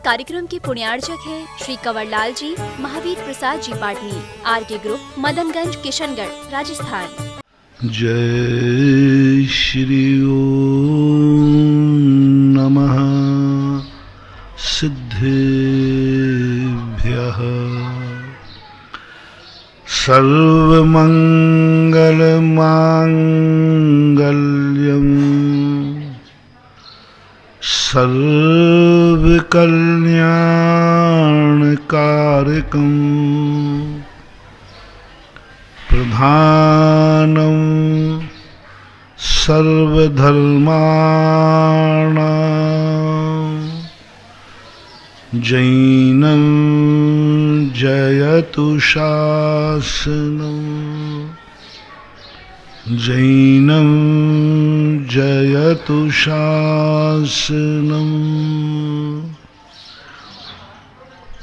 कार्यक्रम के पुण्यार्चक है श्री कंवरलाल जी, महावीर प्रसाद जी पाटनी, आरके ग्रुप, मदनगंज, किशनगढ़, राजस्थान। जय श्री ओम नमः सिद्धेभ्यः। सर्वमंगल मांगल्यं सर्वकल्याणकारकं प्रधानं सर्वधर्माणां जैनं जयतु शासनं जैनं जयतु शासनं।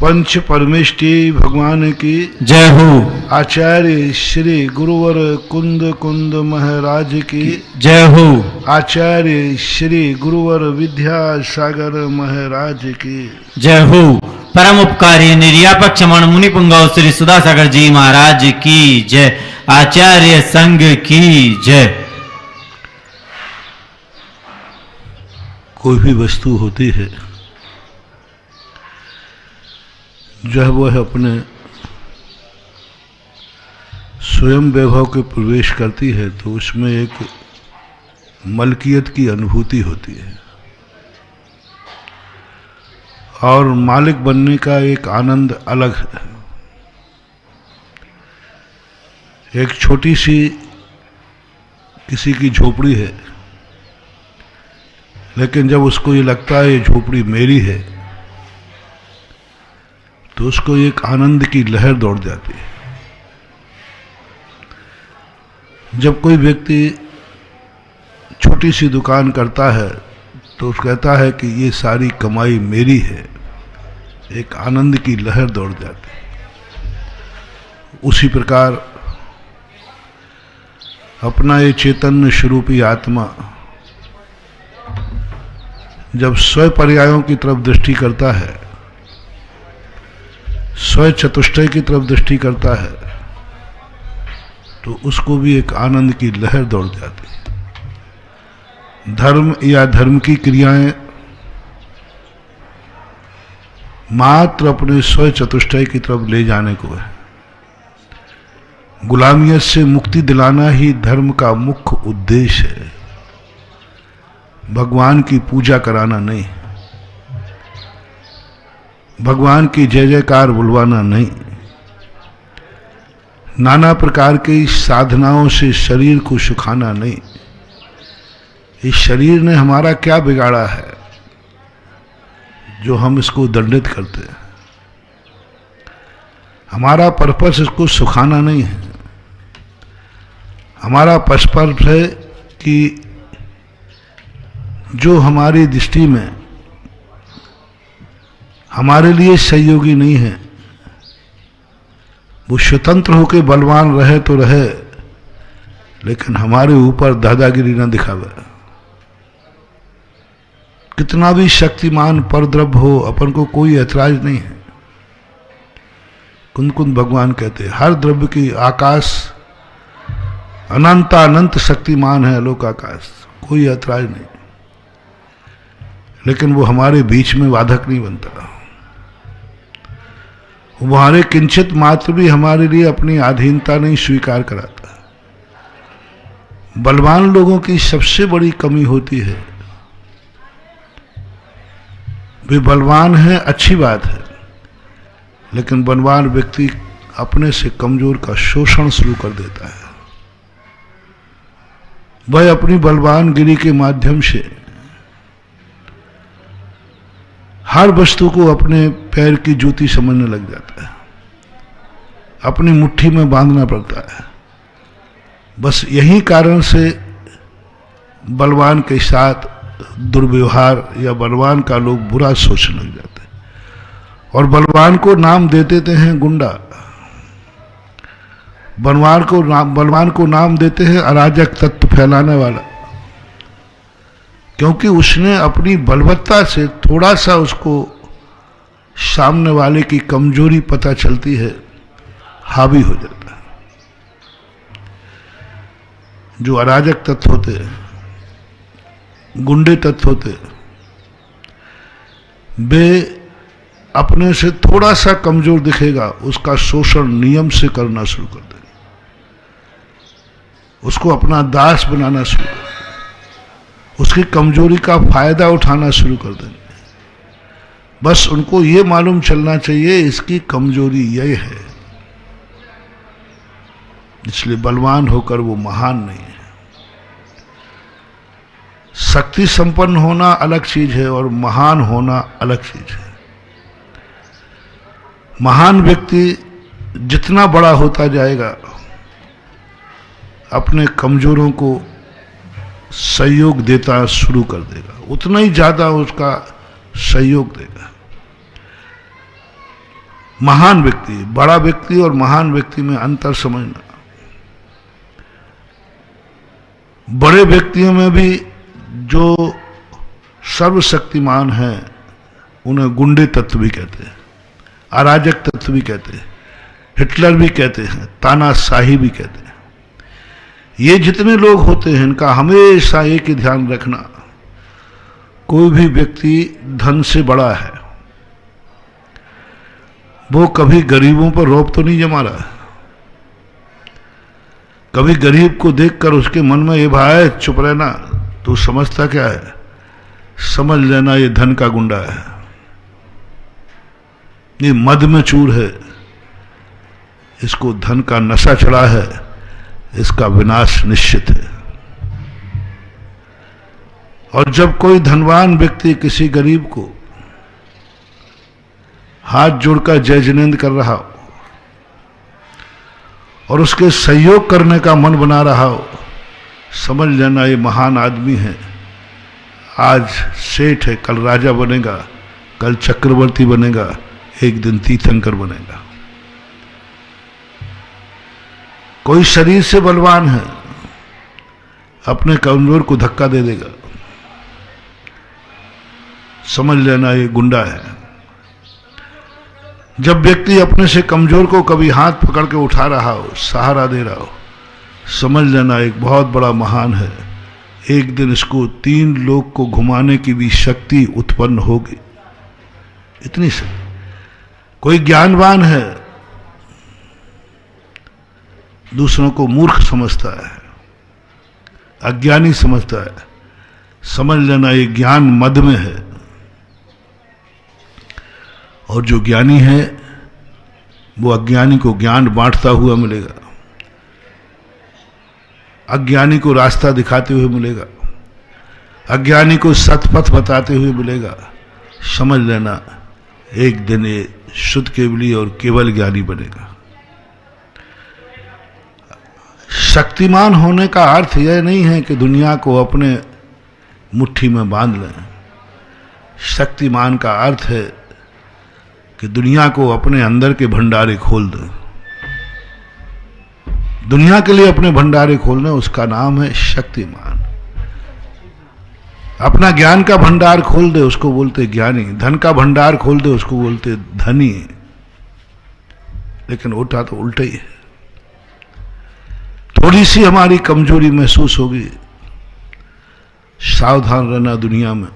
पंच परमेष्टि भगवान की जय हो। आचार्य श्री गुरुवर कुंद कुंद महाराज की जय हो। आचार्य श्री गुरुवर विद्यासागर महाराज की जय हो। परम उपकारी निर्यापक क्षमण मुनि पुंगव श्री सुधासागर जी महाराज की जय। आचार्य संघ की जय। कोई भी वस्तु होती है जब वह अपने स्वयं वैभव के प्रवेश करती है तो उसमें एक मलकियत की अनुभूति होती है और मालिक बनने का एक आनंद अलग है। एक छोटी सी किसी की झोपड़ी है, लेकिन जब उसको ये लगता है ये झोपड़ी मेरी है तो उसको एक आनंद की लहर दौड़ जाती है। जब कोई व्यक्ति छोटी सी दुकान करता है तो उसको कहता है कि ये सारी कमाई मेरी है, एक आनंद की लहर दौड़ जाती है। उसी प्रकार अपना ये चैतन्य स्वरूपी आत्मा जब स्वयं पर्यायों की तरफ दृष्टि करता है, स्वयं चतुष्टय की तरफ दृष्टि करता है तो उसको भी एक आनंद की लहर दौड़ जाती है। धर्म या धर्म की क्रियाएं मात्र अपने स्वयं चतुष्टय की तरफ ले जाने को है। गुलामियत से मुक्ति दिलाना ही धर्म का मुख्य उद्देश्य है, भगवान की पूजा कराना नहीं, भगवान की जय जयकार बुलवाना नहीं, नाना प्रकार की साधनाओं से शरीर को सुखाना नहीं। इस शरीर ने हमारा क्या बिगाड़ा है जो हम इसको दंडित करते हैं। हमारा पर्पस इसको सुखाना नहीं है, हमारा पर्पस है कि जो हमारी दृष्टि में हमारे लिए सहयोगी नहीं है वो स्वतंत्र होकर बलवान रहे तो रहे, लेकिन हमारे ऊपर दादागिरी न दिखावे। कितना भी शक्तिमान परद्रव्य हो, अपन को कोई ऐतराज नहीं है। कुंद कुंद भगवान कहते हैं हर द्रव्य की आकाश अनंत शक्तिमान है, अलोक आकाश, कोई ऐतराज नहीं, लेकिन वो हमारे बीच में बाधक नहीं बनता। वो हमारे किंचित मात्र भी हमारे लिए अपनी अधीनता नहीं स्वीकार कराता। बलवान लोगों की सबसे बड़ी कमी होती है, वे बलवान हैं, अच्छी बात है, लेकिन बलवान व्यक्ति अपने से कमजोर का शोषण शुरू कर देता है। वह अपनी बलवानगिरी के माध्यम से हर वस्तु को अपने पैर की जूती समझने लग जाता है, अपनी मुट्ठी में बांधना पड़ता है। बस यही कारण से बलवान के साथ दुर्व्यवहार या बलवान का लोग बुरा सोचने लग जाते हैं और बलवान को नाम दे देते हैं गुंडा, बलवान को नाम देते हैं अराजक तत्व फैलाने वाला, क्योंकि उसने अपनी बलवत्ता से थोड़ा सा उसको सामने वाले की कमजोरी पता चलती है, हावी हो जाता है। जो अराजक तत्व होते हैं, गुंडे तत्व होते हैं, वे अपने से थोड़ा सा कमजोर दिखेगा, उसका शोषण नियम से करना शुरू कर देंगे, उसको अपना दास बनाना शुरू कर देंगे, उसकी कमजोरी का फायदा उठाना शुरू कर देंगे। बस उनको ये मालूम चलना चाहिए इसकी कमजोरी यह है, इसलिए बलवान होकर वो महान नहीं है। शक्ति संपन्न होना अलग चीज है और महान होना अलग चीज है। महान व्यक्ति जितना बड़ा होता जाएगा, अपने कमजोरों को सहयोग देता शुरू कर देगा, उतना ही ज्यादा उसका सहयोग देगा। महान व्यक्ति, बड़ा व्यक्ति और महान व्यक्ति में अंतर समझना। बड़े व्यक्तियों में भी जो सर्वशक्तिमान हैं उन्हें गुंडे तत्व भी कहते हैं, अराजक तत्व भी कहते हैं, हिटलर भी कहते हैं, तानाशाही भी कहते हैं। ये जितने लोग होते हैं इनका हमेशा एक ही ध्यान रखना, कोई भी व्यक्ति धन से बड़ा है, वो कभी गरीबों पर रौब तो नहीं जमा रहा है। कभी गरीब को देखकर उसके मन में ये भाई चुप रहना, तू समझता क्या है, समझ लेना ये धन का गुंडा है, ये मद में चूर है, इसको धन का नशा चढ़ा है, इसका विनाश निश्चित है। और जब कोई धनवान व्यक्ति किसी गरीब को हाथ जोड़कर जय जिनेंद्र कर रहा हो और उसके सहयोग करने का मन बना रहा हो, समझ लेना ये महान आदमी है। आज सेठ है, कल राजा बनेगा, कल चक्रवर्ती बनेगा, एक दिन तीर्थंकर बनेगा। कोई शरीर से बलवान है, अपने कमजोर को धक्का दे देगा, समझ लेना ये गुंडा है। जब व्यक्ति अपने से कमजोर को कभी हाथ पकड़ के उठा रहा हो, सहारा दे रहा हो, समझ लेना एक बहुत बड़ा महान है। एक दिन इसको 3 लोग को घुमाने की भी शक्ति उत्पन्न होगी, इतनी शक्ति। कोई ज्ञानवान है, दूसरों को मूर्ख समझता है, अज्ञानी समझता है, समझ लेना ये ज्ञान मद में है। और जो ज्ञानी है वो अज्ञानी को ज्ञान बांटता हुआ मिलेगा, अज्ञानी को रास्ता दिखाते हुए मिलेगा, अज्ञानी को सतपथ बताते हुए मिलेगा। समझ लेना एक दिन ये शुद्ध केवली और केवल ज्ञानी बनेगा। शक्तिमान होने का अर्थ यह नहीं है कि दुनिया को अपने मुट्ठी में बांध लें। शक्तिमान का अर्थ है कि दुनिया को अपने अंदर के भंडारे खोल दें। दुनिया के लिए अपने भंडारे खोलने, उसका नाम है शक्तिमान। अपना ज्ञान का भंडार खोल दे, उसको बोलते ज्ञानी। धन का भंडार खोल दे, उसको बोलते धनी। लेकिन होता तो उल्टा ही है। थोड़ी सी हमारी कमजोरी महसूस होगी, सावधान रहना। दुनिया में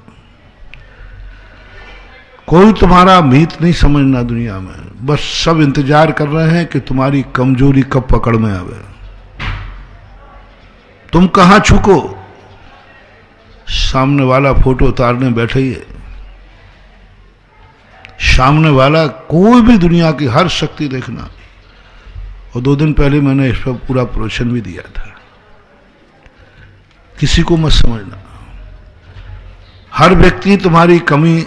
कोई तुम्हारा मीत नहीं समझना। दुनिया में बस सब इंतजार कर रहे हैं कि तुम्हारी कमजोरी कब पकड़ में आवे, तुम कहां छुको। सामने वाला फोटो उतारने बैठे ही है। सामने वाला कोई भी दुनिया की हर शक्ति देखना। और 2 दिन पहले मैंने इस पर पूरा प्रवचन भी दिया था। किसी को मत समझना। हर व्यक्ति तुम्हारी कमी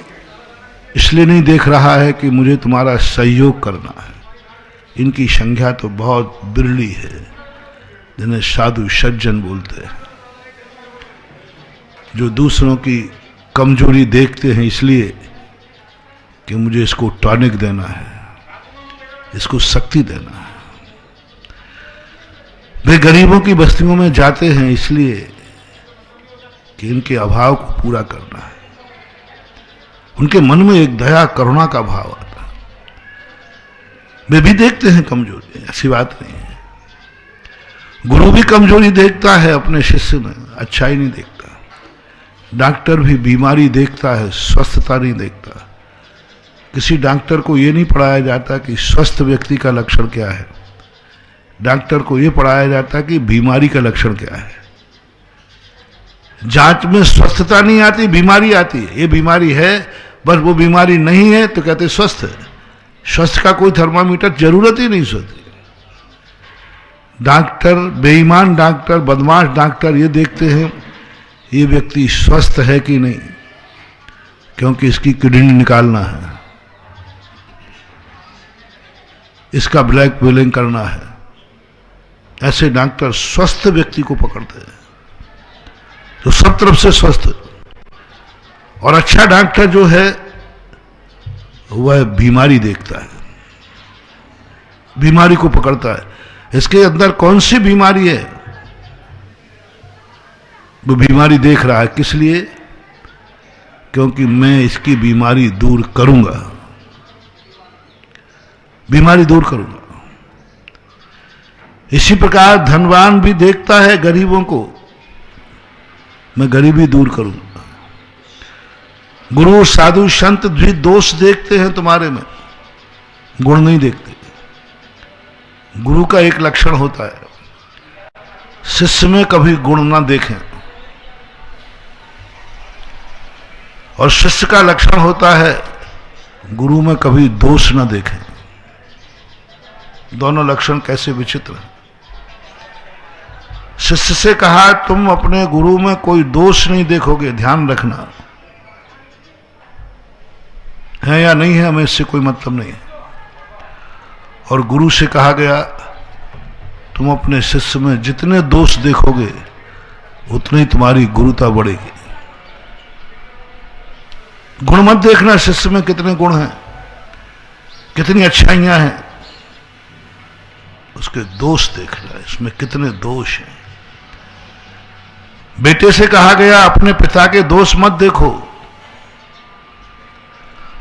इसलिए नहीं देख रहा है कि मुझे तुम्हारा सहयोग करना है। इनकी संख्या तो बहुत बिरली है, जिन्हें साधु सज्जन बोलते हैं, जो दूसरों की कमजोरी देखते हैं इसलिए कि मुझे इसको टॉनिक देना है, इसको शक्ति देना है। वे गरीबों की बस्तियों में जाते हैं इसलिए कि इनके अभाव को पूरा करना है। उनके मन में एक दया करुणा का भाव आता है। वे भी देखते हैं कमजोरी, ऐसी बात नहीं है। गुरु भी कमजोरी देखता है अपने शिष्य में, अच्छाई नहीं देखता। डॉक्टर भी बीमारी देखता है, स्वस्थता नहीं देखता। किसी डॉक्टर को यह नहीं पढ़ाया जाता कि स्वस्थ व्यक्ति का लक्षण क्या है, डॉक्टर को यह पढ़ाया जाता कि बीमारी का लक्षण क्या है। जांच में स्वस्थता नहीं आती, बीमारी आती है। ये बीमारी है, बस वो बीमारी नहीं है तो कहते स्वस्थ है। स्वस्थ का कोई थर्मामीटर जरूरत ही नहीं सोती। डॉक्टर, बेईमान डॉक्टर, बदमाश डॉक्टर ये देखते हैं ये व्यक्ति स्वस्थ है कि नहीं, क्योंकि इसकी किडनी निकालना है, इसका ब्लैकमेलिंग करना है। ऐसे डॉक्टर स्वस्थ व्यक्ति को पकड़ते हैं तो सब तरफ से स्वस्थ। और अच्छा डॉक्टर जो है वह बीमारी देखता है, बीमारी को पकड़ता है। इसके अंदर कौन सी बीमारी है वो बीमारी देख रहा है। किस लिए? क्योंकि मैं इसकी बीमारी दूर करूंगा, बीमारी दूर करूंगा। इसी प्रकार धनवान भी देखता है गरीबों को, मैं गरीबी दूर करूंगा। गुरु साधु संत भी दोष देखते हैं तुम्हारे में, गुण नहीं देखते। गुरु का एक लक्षण होता है शिष्य में कभी गुण ना देखें, और शिष्य का लक्षण होता है गुरु में कभी दोष ना देखें। दोनों लक्षण कैसे विचित्र हैं। शिष्य से कहा तुम अपने गुरु में कोई दोष नहीं देखोगे, ध्यान रखना, है या नहीं है हमें इससे कोई मतलब नहीं है। और गुरु से कहा गया तुम अपने शिष्य में जितने दोष देखोगे उतनी ही तुम्हारी गुरुता बढ़ेगी। गुण मत देखना शिष्य में कितने गुण हैं, कितनी अच्छाइयां हैं, उसके दोष देखना, इसमें कितने दोष हैं। बेटे से कहा गया अपने पिता के दोष मत देखो,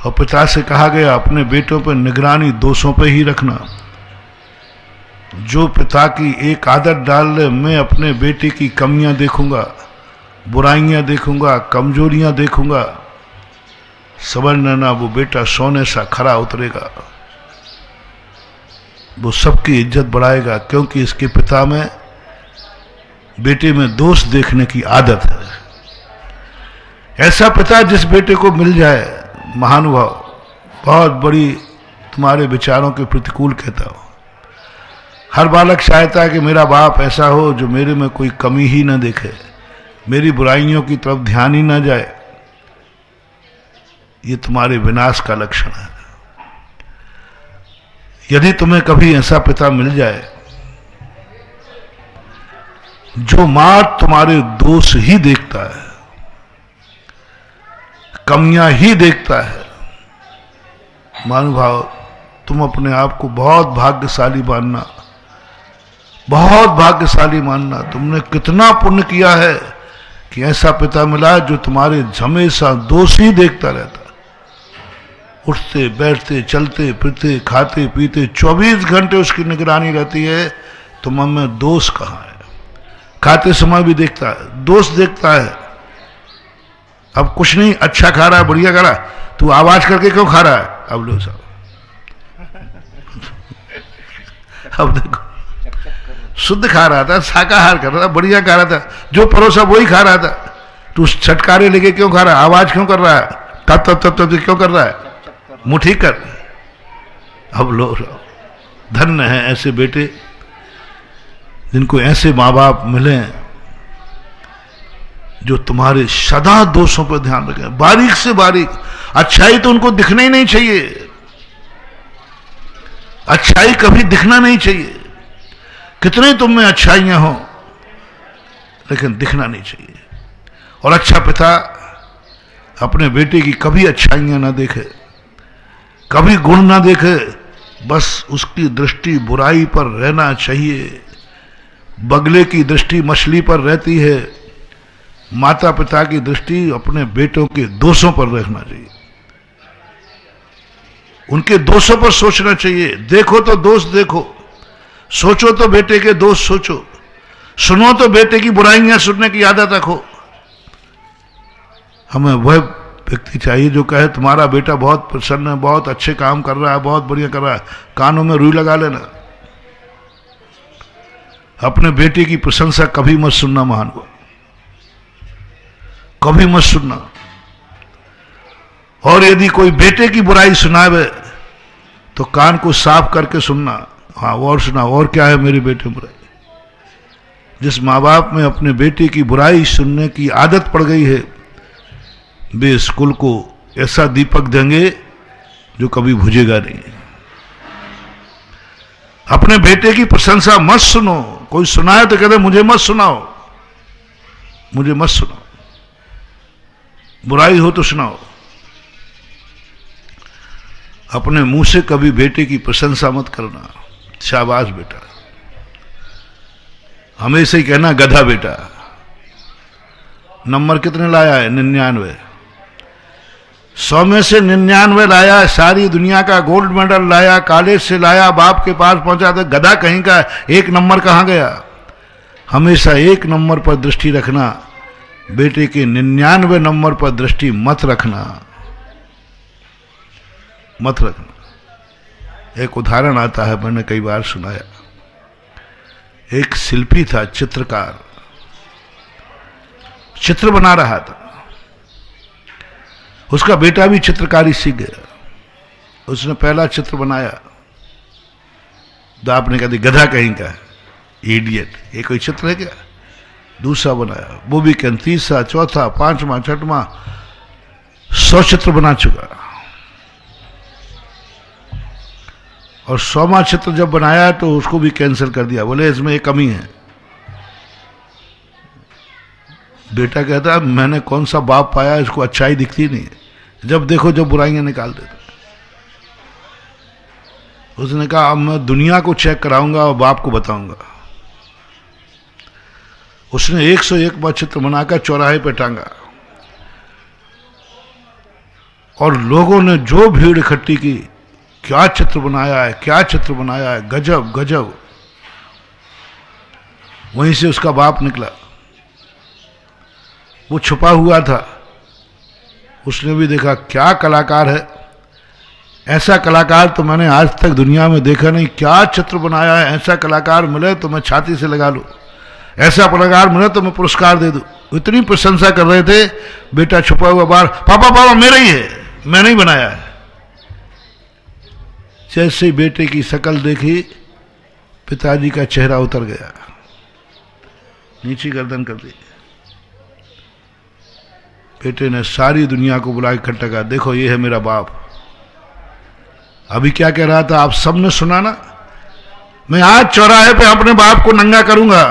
और पिता से कहा गया अपने बेटों पर निगरानी दोषों पर ही रखना। जो पिता की एक आदत डाल ले, मैं अपने बेटे की कमियां देखूंगा, बुराइयां देखूंगा, कमजोरियां देखूंगा, समझना ना वो बेटा सोने सा खरा उतरेगा, वो सबकी इज्जत बढ़ाएगा, क्योंकि इसके पिता में बेटे में दोष देखने की आदत है। ऐसा पिता जिस बेटे को मिल जाए, महानुभाव, बहुत बड़ी तुम्हारे विचारों के प्रतिकूल कहता हो। हर बालक चाहता है कि मेरा बाप ऐसा हो जो मेरे में कोई कमी ही ना देखे, मेरी बुराइयों की तरफ ध्यान ही ना जाए। ये तुम्हारे विनाश का लक्षण है। यदि तुम्हें कभी ऐसा पिता मिल जाए जो मां तुम्हारे दोष ही देखता है, कमियां ही देखता है, महानुभाव तुम अपने आप को बहुत भाग्यशाली मानना, बहुत भाग्यशाली मानना। तुमने कितना पुण्य किया है कि ऐसा पिता मिला जो तुम्हारे हमेशा दोष ही देखता रहता। उठते बैठते चलते फिरते खाते पीते 24 घंटे उसकी निगरानी रहती है, तुम में दोष कहाँ है। खाते समय भी देखता है, दोष देखता है। अब कुछ नहीं, अच्छा खा रहा है, बढ़िया खा रहा है, तू आवाज करके क्यों खा रहा है? अब लो साहब, अब देखो, शुद्ध खा रहा था, शाकाहार कर रहा था, बढ़िया खा रहा था, जो परोसा वही खा रहा था, तू छटकारे लेके क्यों खा रहा है? आवाज क्यों कर रहा है? तब तब तब तब क्यों कर रहा है? मुट्ठी कर। अब लो, धन्य है ऐसे बेटे जिनको ऐसे माँ बाप मिले जो तुम्हारे सदा दोषों पर ध्यान रखें, बारीक से बारीक। अच्छाई तो उनको दिखना ही नहीं चाहिए, अच्छाई कभी दिखना नहीं चाहिए। कितने तुम में अच्छाइयां हो लेकिन दिखना नहीं चाहिए। और अच्छा पिता अपने बेटे की कभी अच्छाइयां ना देखे, कभी गुण ना देखे, बस उसकी दृष्टि बुराई पर रहना चाहिए। बगले की दृष्टि मछली पर रहती है, माता पिता की दृष्टि अपने बेटों के दोषों पर रखना चाहिए। उनके दोषों पर सोचना चाहिए। देखो तो दोष देखो, सोचो तो बेटे के दोष सोचो, सुनो तो बेटे की बुराइयां सुनने की आदत रखो। हमें वह व्यक्ति चाहिए जो कहे तुम्हारा बेटा बहुत प्रसन्न है, बहुत अच्छे काम कर रहा है, बहुत बढ़िया कर रहा है, कानों में रुई लगा लेना। अपने बेटे की प्रशंसा कभी मत सुनना महान को, कभी मत सुनना। और यदि कोई बेटे की बुराई सुनावे तो कान को साफ करके सुनना। हाँ, और सुना, और क्या है मेरे बेटे में बुराई। जिस माँ बाप में अपने बेटे की बुराई सुनने की आदत पड़ गई है, वे इस कुल को ऐसा दीपक देंगे जो कभी बुझेगा नहीं। अपने बेटे की प्रशंसा मत सुनो। कोई सुनाए तो कहते मुझे मत सुनाओ, मुझे मत सुनाओ, बुराई हो तो सुनाओ। अपने मुंह से कभी बेटे की प्रशंसा मत करना। शाबाश बेटा, हमेशा ही कहना गधा बेटा। नंबर कितने लाया है? 99। 100 में से 99 लाया, सारी दुनिया का गोल्ड मेडल लाया, कॉलेज से लाया, बाप के पास पहुंचा तो गधा कहीं का, 1 नंबर कहां गया? हमेशा 1 नंबर पर दृष्टि रखना, बेटे के 99 नंबर पर दृष्टि मत रखना, मत रखना। एक उदाहरण आता है, मैंने कई बार सुनाया। एक शिल्पी था, चित्रकार, चित्र बना रहा था। उसका बेटा भी चित्रकारी सीख गया। उसने पहला चित्र बनाया तो आपने कहा गधा कहीं का, इडियट, ये कोई चित्र है क्या? दूसरा बनाया, वो भी कहीं, तीसरा, चौथा, पांचवा, छठवां, 100 चित्र बना चुका। और 100वां चित्र जब बनाया तो उसको भी कैंसिल कर दिया, बोले इसमें एक कमी है। बेटा कहता मैंने कौन सा बाप पाया, इसको अच्छाई दिखती नहीं, जब देखो जब बुराइयां निकाल देता। उसने कहा अब मैं दुनिया को चेक कराऊंगा और बाप को बताऊंगा। उसने 101 चित्र बनाकर चौराहे पे टांगा और लोगों ने जो भीड़ इकट्ठी की, क्या चित्र बनाया है, क्या चित्र बनाया है, गजब गजब। वहीं से उसका बाप निकला, वो छुपा हुआ था। उसने भी देखा क्या कलाकार है, ऐसा कलाकार तो मैंने आज तक दुनिया में देखा नहीं, क्या चित्र बनाया है। ऐसा कलाकार मिले तो मैं छाती से लगा लूं, ऐसा कलाकार मिले तो मैं पुरस्कार दे दूं। इतनी प्रशंसा कर रहे थे। बेटा छुपा हुआ बाहर, पापा पापा मेरा ही है, मैंने ही बनाया है। जैसे ही बेटे की शक्ल देखी, पिताजी का चेहरा उतर गया, नीचे गर्दन कर दी। बेटे ने सारी दुनिया को बुला इकट्ठा कहा, देखो ये है मेरा बाप। अभी क्या कह रहा था, आप सबने सुना ना, मैं आज चौराहे पे अपने बाप को नंगा करूंगा।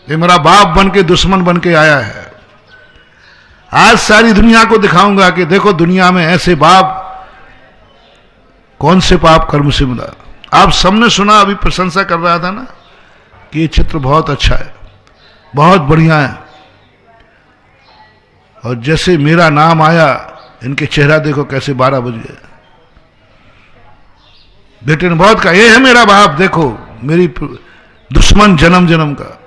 ये मेरा बाप बन के दुश्मन बन के आया है। आज सारी दुनिया को दिखाऊंगा कि देखो दुनिया में ऐसे बाप कौन से पाप कर्म से मिला। आप सबने सुना, अभी प्रशंसा कर रहा था ना कि ये चित्र बहुत अच्छा है, बहुत बढ़िया है। और जैसे मेरा नाम आया, इनके चेहरा देखो कैसे 12 बज गए। बेटे ने बहुत कहा, ये है मेरा बाप, देखो मेरी दुश्मन जन्म जन्म का।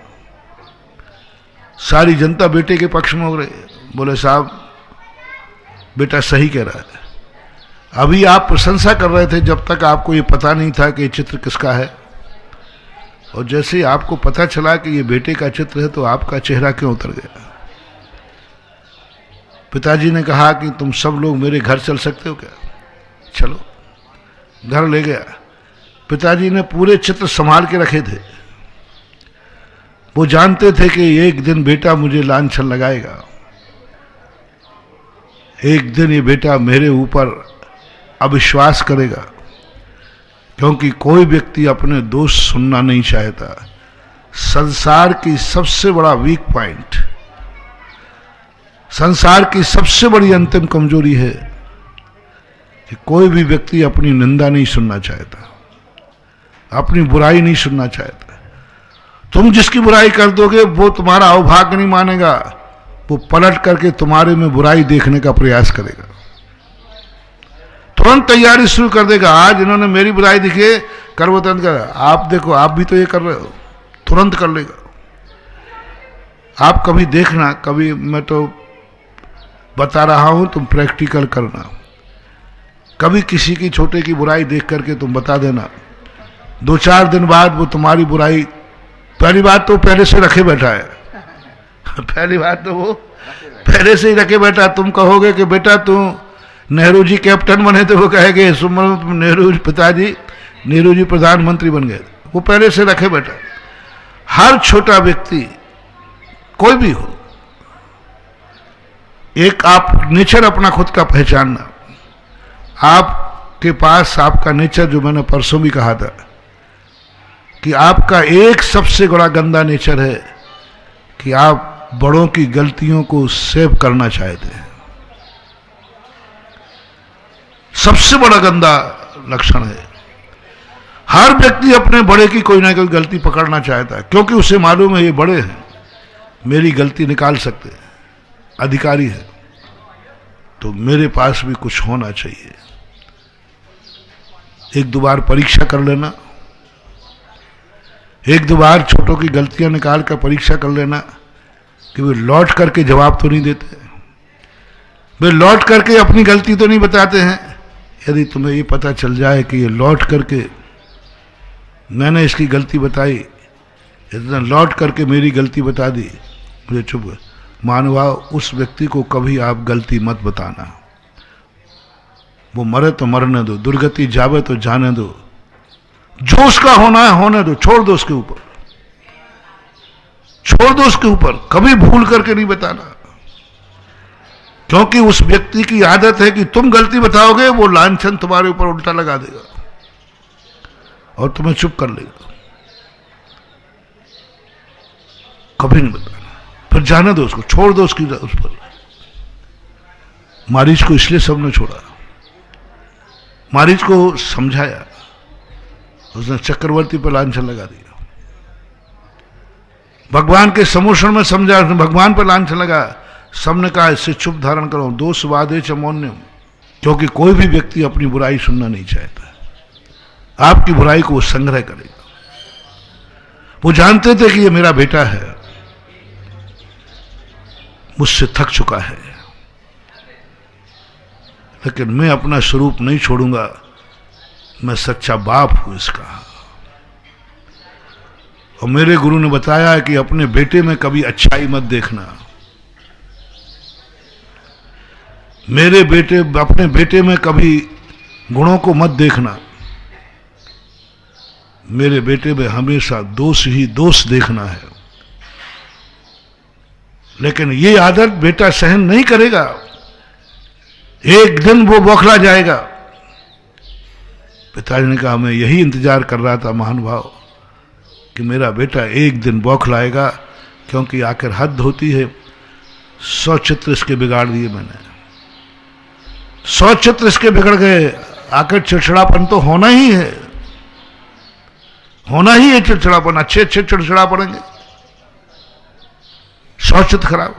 सारी जनता बेटे के पक्ष में हो रही। बोले साहब बेटा सही कह रहा है। अभी आप प्रशंसा कर रहे थे जब तक आपको ये पता नहीं था कि ये चित्र किसका है, और जैसे ही आपको पता चला कि ये बेटे का चित्र है तो आपका चेहरा क्यों उतर गया। पिताजी ने कहा कि तुम सब लोग मेरे घर चल सकते हो क्या? चलो। घर ले गया। पिताजी ने पूरे चित्र संभाल के रखे थे। वो जानते थे कि एक दिन बेटा मुझे लांछन लगाएगा, एक दिन ये बेटा मेरे ऊपर अविश्वास करेगा, क्योंकि कोई व्यक्ति अपने दोष सुनना नहीं चाहता। संसार की सबसे बड़ा वीक पॉइंट, संसार की सबसे बड़ी अंतिम कमजोरी है कि कोई भी व्यक्ति अपनी निंदा नहीं सुनना चाहता, अपनी बुराई नहीं सुनना चाहता। तुम जिसकी बुराई कर दोगे वो तुम्हारा अवभाग्य नहीं मानेगा, वो पलट करके तुम्हारे में बुराई देखने का प्रयास करेगा। तुरंत तैयारी शुरू कर देगा। आज इन्होंने मेरी बुराई दिखी, कर वो तुरंत कर, आप देखो आप भी तो ये कर रहे हो, तुरंत कर लेगा। आप कभी देखना, कभी मैं तो बता रहा हूं, तुम प्रैक्टिकल करना। कभी किसी की छोटे की बुराई देख करके तुम बता देना, 2-4 दिन बाद वो तुम्हारी बुराई, पहली बात तो पहले से रखे बैठा है पहली बात तो वो पहले से ही रखे बैठा। तुम कहोगे कि बेटा तू नेहरू जी कैप्टन बने, तो वो कहेंगे सुमन नेहरू पिताजी, नेहरू जी प्रधानमंत्री बन गए। वो पहले से रखे बैठा। हर छोटा व्यक्ति कोई भी हो, एक आप नेचर अपना खुद का पहचानना। आपके पास आपका नेचर, जो मैंने परसों भी कहा था कि आपका एक सबसे बड़ा गंदा नेचर है कि आप बड़ों की गलतियों को सेव करना चाहते हैं। सबसे बड़ा गंदा लक्षण है। हर व्यक्ति अपने बड़े की कोई ना कोई गलती पकड़ना चाहता है, क्योंकि उसे मालूम है ये बड़े हैं, मेरी गलती निकाल सकते हैं, अधिकारी है, तो मेरे पास भी कुछ होना चाहिए। 1-2 बार परीक्षा कर लेना, 1-2 बार छोटों की गलतियां निकाल कर परीक्षा कर लेना कि वे लौट करके जवाब तो नहीं देते, वे लौट करके अपनी गलती तो नहीं बताते हैं। यदि तुम्हें ये पता चल जाए कि ये लौट करके मैंने इसकी गलती बताई, इतना लौट करके मेरी गलती बता दी, मुझे चुप मानवाओ, उस व्यक्ति को कभी आप गलती मत बताना। वो मरे तो मरने दो, दुर्गति जावे तो जाने दो, जो उसका होना है होने दो, छोड़ दो उसके ऊपर, छोड़ दो उसके ऊपर, कभी भूल करके नहीं बताना। क्योंकि उस व्यक्ति की आदत है कि तुम गलती बताओगे, वो लांछन तुम्हारे ऊपर उल्टा लगा देगा और तुम्हें चुप कर लेगा। कभी नहीं बताना, फिर जाने दो उसको, छोड़ दो उसकी उस पर। मारीच को इसलिए सबने छोड़ा, मारीच को समझाया, उसने चक्रवर्ती पर लांछन लगा दिया। भगवान के समोषण में समझा, उसने भगवान पर लांछन लगा। सबने कहा इससे चुप धारण करो, दोष वादे च मौन्यम, क्योंकि कोई भी व्यक्ति अपनी बुराई सुनना नहीं चाहता। आपकी बुराई को वो संग्रह करेगा। वो जानते थे कि ये मेरा बेटा है, मुझसे थक चुका है, लेकिन मैं अपना स्वरूप नहीं छोड़ूंगा, मैं सच्चा बाप हूं इसका। और मेरे गुरु ने बताया है कि अपने बेटे में कभी अच्छाई मत देखना। अपने बेटे में कभी गुणों को मत देखना। मेरे बेटे में हमेशा दोष ही दोष देखना है। लेकिन ये आदत बेटा सहन नहीं करेगा, एक दिन वो बौखला जाएगा। पिताजी ने कहा मैं यही इंतजार कर रहा था महानुभाव कि मेरा बेटा एक दिन बौखलाएगा, क्योंकि आखिर हद होती है। 100 चित्र इसके बिगाड़ दिए मैंने, 100 चित्र इसके बिगड़ गए। आखिर चिड़चिड़ापन तो होना ही है, होना ही है चिड़चिड़ापन। अच्छे चिड़चिड़ा पड़ेंगे। 100 चित्र खराब,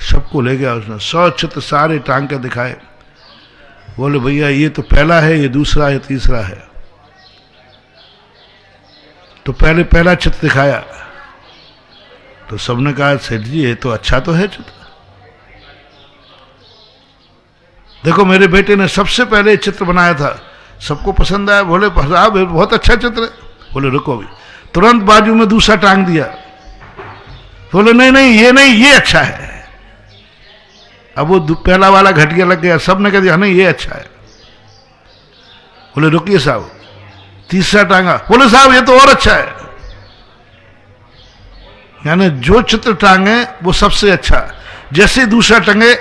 सबको ले गया उसने, 100 चित्र सारे टांग के दिखाए। बोले भैया ये तो पहला है, ये दूसरा है, तीसरा है। तो पहले पहला चित्र दिखाया तो सबने कहा सेठ जी ये तो अच्छा तो है चित्र। देखो मेरे बेटे ने सबसे पहले चित्र बनाया था, सबको पसंद आया। बोले साहब बहुत अच्छा चित्र है। बोले रुको अभी, तुरंत बाजू में दूसरा टांग दिया। बोले नहीं नहीं ये अच्छा है। अब वो पहला वाला घटिया लग गया, सबने कह दिया नहीं ये अच्छा है। बोले रुकिए साहब, तीसरा टांगा। बोले साहब ये तो और अच्छा है। यानी जो चित्र टांगे वो सबसे अच्छा, जैसे दूसरा टंगे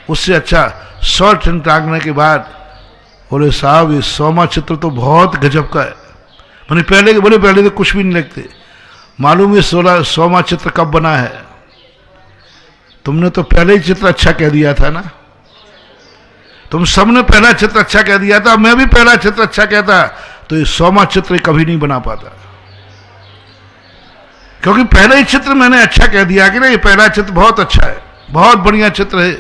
उससे अच्छा। 100 चित्र टांगने के बाद बोले साहब ये 100वां चित्र तो बहुत गजब का है। मैंने पहले तो कुछ भी नहीं लगते। मालूम है 100वां चित्र कब बना है? तुमने तो पहले ही चित्र अच्छा कह दिया था ना। तुम सबने पहला चित्र अच्छा कह दिया था, मैं भी पहला चित्र अच्छा कहता तो ये 100वां चित्र कभी नहीं बना पाता। क्योंकि पहले ही चित्र मैंने अच्छा कह दिया कि ना ये पहला चित्र बहुत अच्छा है, बहुत बढ़िया चित्र है।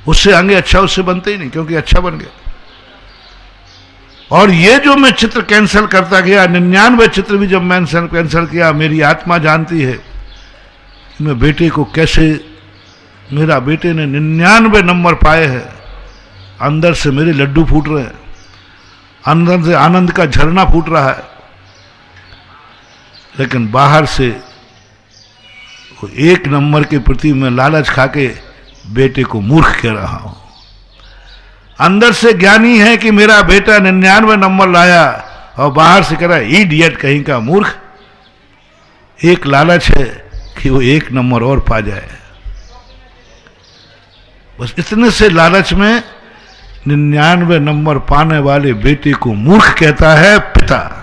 उससे आगे अच्छा उससे बनते ही नहीं, क्योंकि अच्छा बन गया। और ये जो मैं चित्र कैंसिल करता गया, 99 चित्र भी जब मैंने कैंसिल किया, मेरी आत्मा जानती है कि मैं बेटे को कैसे, मेरा बेटे ने 99 नंबर पाए हैं, अंदर से मेरे लड्डू फूट रहे हैं, अंदर से आनंद का झरना फूट रहा है, लेकिन बाहर से वो 1 नंबर के प्रति मैं लालच खाके बेटे को मूर्ख कह रहा हूं। अंदर से ज्ञानी है कि मेरा बेटा 99 नंबर लाया, और बाहर से कह रहा है इडियट कहीं का मूर्ख। एक लालच है कि वो 1 नंबर और पा जाए। बस इतने से लालच में 99 नंबर पाने वाले बेटे को मूर्ख कहता है पिता।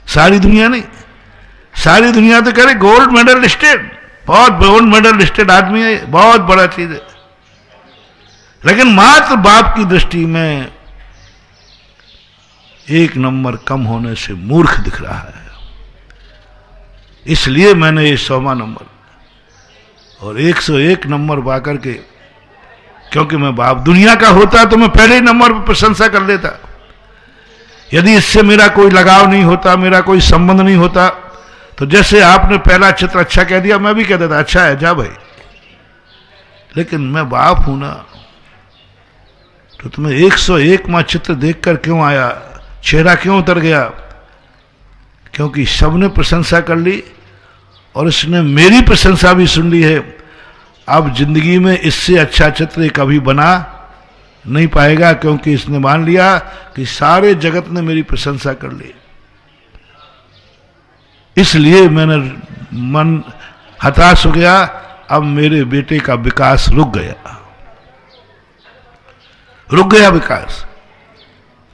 सारी दुनिया नहीं, सारी दुनिया तो कह रही गोल्ड मेडल लिस्टेड, बहुत गोल्ड मेडल लिस्टेड आदमी है, बहुत बड़ा चीज है, लेकिन मात्र बाप की दृष्टि में 1 नंबर कम होने से मूर्ख दिख रहा है। इसलिए मैंने ये 100वां नंबर और 101 नंबर पाकर के, क्योंकि मैं बाप दुनिया का होता तो मैं पहले ही नंबर पर प्रशंसा कर लेता। यदि इससे मेरा कोई लगाव नहीं होता, मेरा कोई संबंध नहीं होता, तो जैसे आपने पहला चित्र अच्छा कह दिया, मैं भी कह देता अच्छा है जा भाई। लेकिन मैं बाप हूं ना, तो तुम्हें 101वां चित्र देखकर क्यों आया, चेहरा क्यों उतर गया? क्योंकि सबने प्रशंसा कर ली और इसने मेरी प्रशंसा भी सुन ली है। अब जिंदगी में इससे अच्छा चित्र कभी बना नहीं पाएगा, क्योंकि इसने मान लिया कि सारे जगत ने मेरी प्रशंसा कर ली। इसलिए मैंने मन हताश हो गया। अब मेरे बेटे का विकास रुक गया विकास,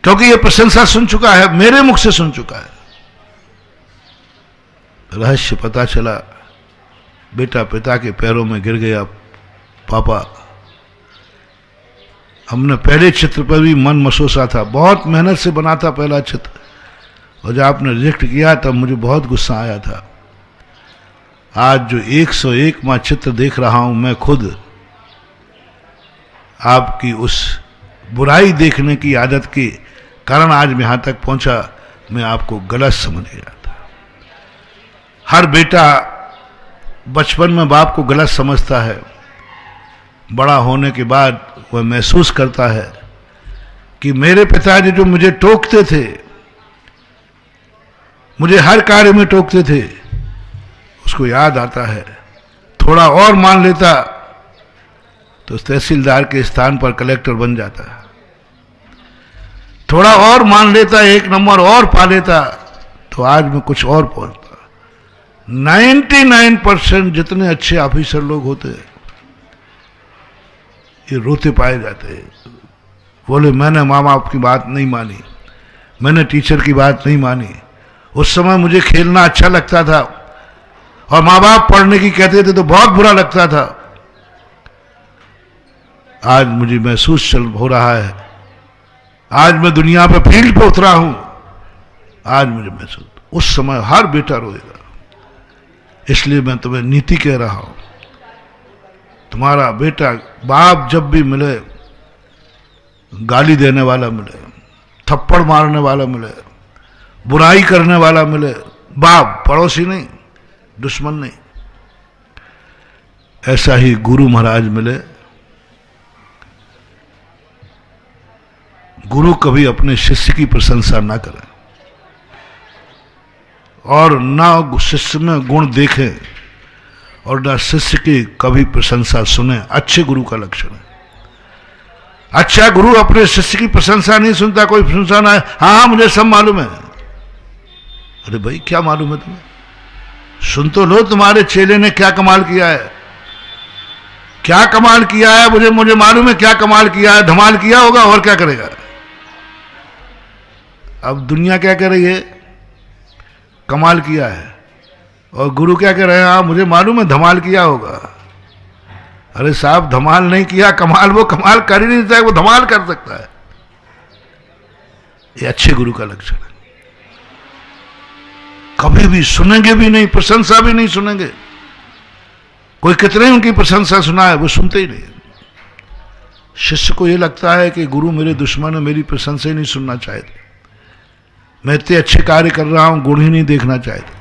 क्योंकि ये प्रशंसा सुन चुका है, मेरे मुख से सुन चुका है। रहस्य पता चला, बेटा पिता के पैरों में गिर गया, पापा हमने पहले चित्र पर भी मन मसोसा था, बहुत मेहनत से बना था पहला चित्र, और जब आपने रिजेक्ट किया तब मुझे बहुत गुस्सा आया था। आज जो 101वां चित्र देख रहा हूं, मैं खुद आपकी उस बुराई देखने की आदत के कारण आज मैं यहां तक पहुंचा। मैं आपको गलत समझ गया था। हर बेटा बचपन में बाप को गलत समझता है, बड़ा होने के बाद वह महसूस करता है कि मेरे पिताजी जो मुझे टोकते थे, मुझे हर कार्य में टोकते थे, उसको याद आता है। थोड़ा और मान लेता तो तहसीलदार के स्थान पर कलेक्टर बन जाता। थोड़ा और मान लेता, 1 नंबर और पा लेता, तो आज मैं कुछ और पहुंचता। 99% जितने अच्छे ऑफिसर लोग होते हैं, ये रोते पाए जाते हैं। बोले मैंने माँ बाप की बात नहीं मानी, मैंने टीचर की बात नहीं मानी। उस समय मुझे खेलना अच्छा लगता था और माँ बाप पढ़ने की कहते थे तो बहुत बुरा लगता था। आज मुझे महसूस हो रहा है, आज मैं दुनिया पे फील्ड पे उतरा हूं, आज मुझे महसूस। उस समय हर बेटा रोएगा। इसलिए मैं तुम्हें नीति कह रहा हूं, तुम्हारा बेटा बाप जब भी मिले, गाली देने वाला मिले, थप्पड़ मारने वाला मिले, बुराई करने वाला मिले, बाप, पड़ोसी नहीं, दुश्मन नहीं, ऐसा ही गुरु महाराज मिले। गुरु कभी अपने शिष्य की प्रशंसा ना करें और ना शिष्य में गुण देखें और ना शिष्य की कभी प्रशंसा सुने। अच्छे गुरु का लक्षण है। अच्छा गुरु अपने शिष्य की प्रशंसा नहीं सुनता, कोई प्रशंसा ना है, हाँ मुझे सब मालूम है। अरे भाई क्या मालूम है तुम्हें? सुन तो लो, तुम्हारे चेले ने क्या कमाल किया है, क्या कमाल किया है, मुझे मालूम है क्या कमाल किया है। धमाल किया होगा और क्या करेगा। अब दुनिया क्या कह रही है, कमाल किया है, और गुरु क्या कह रहे हैं, हाँ मुझे मालूम है धमाल किया होगा। अरे साहब धमाल नहीं किया, कमाल वो कमाल कर ही नहीं सकता, वो धमाल कर सकता है। ये अच्छे गुरु का लक्षण है। कभी भी सुनेंगे भी नहीं, प्रशंसा भी नहीं सुनेंगे। कोई कितने उनकी प्रशंसा सुना है, वो सुनते ही नहीं। शिष्य को ये लगता है कि गुरु मेरे दुश्मन है, मेरी प्रशंसा ही नहीं सुनना चाहते, मैं इतने अच्छे कार्य कर रहा हूं, गुण ही नहीं देखना चाहते।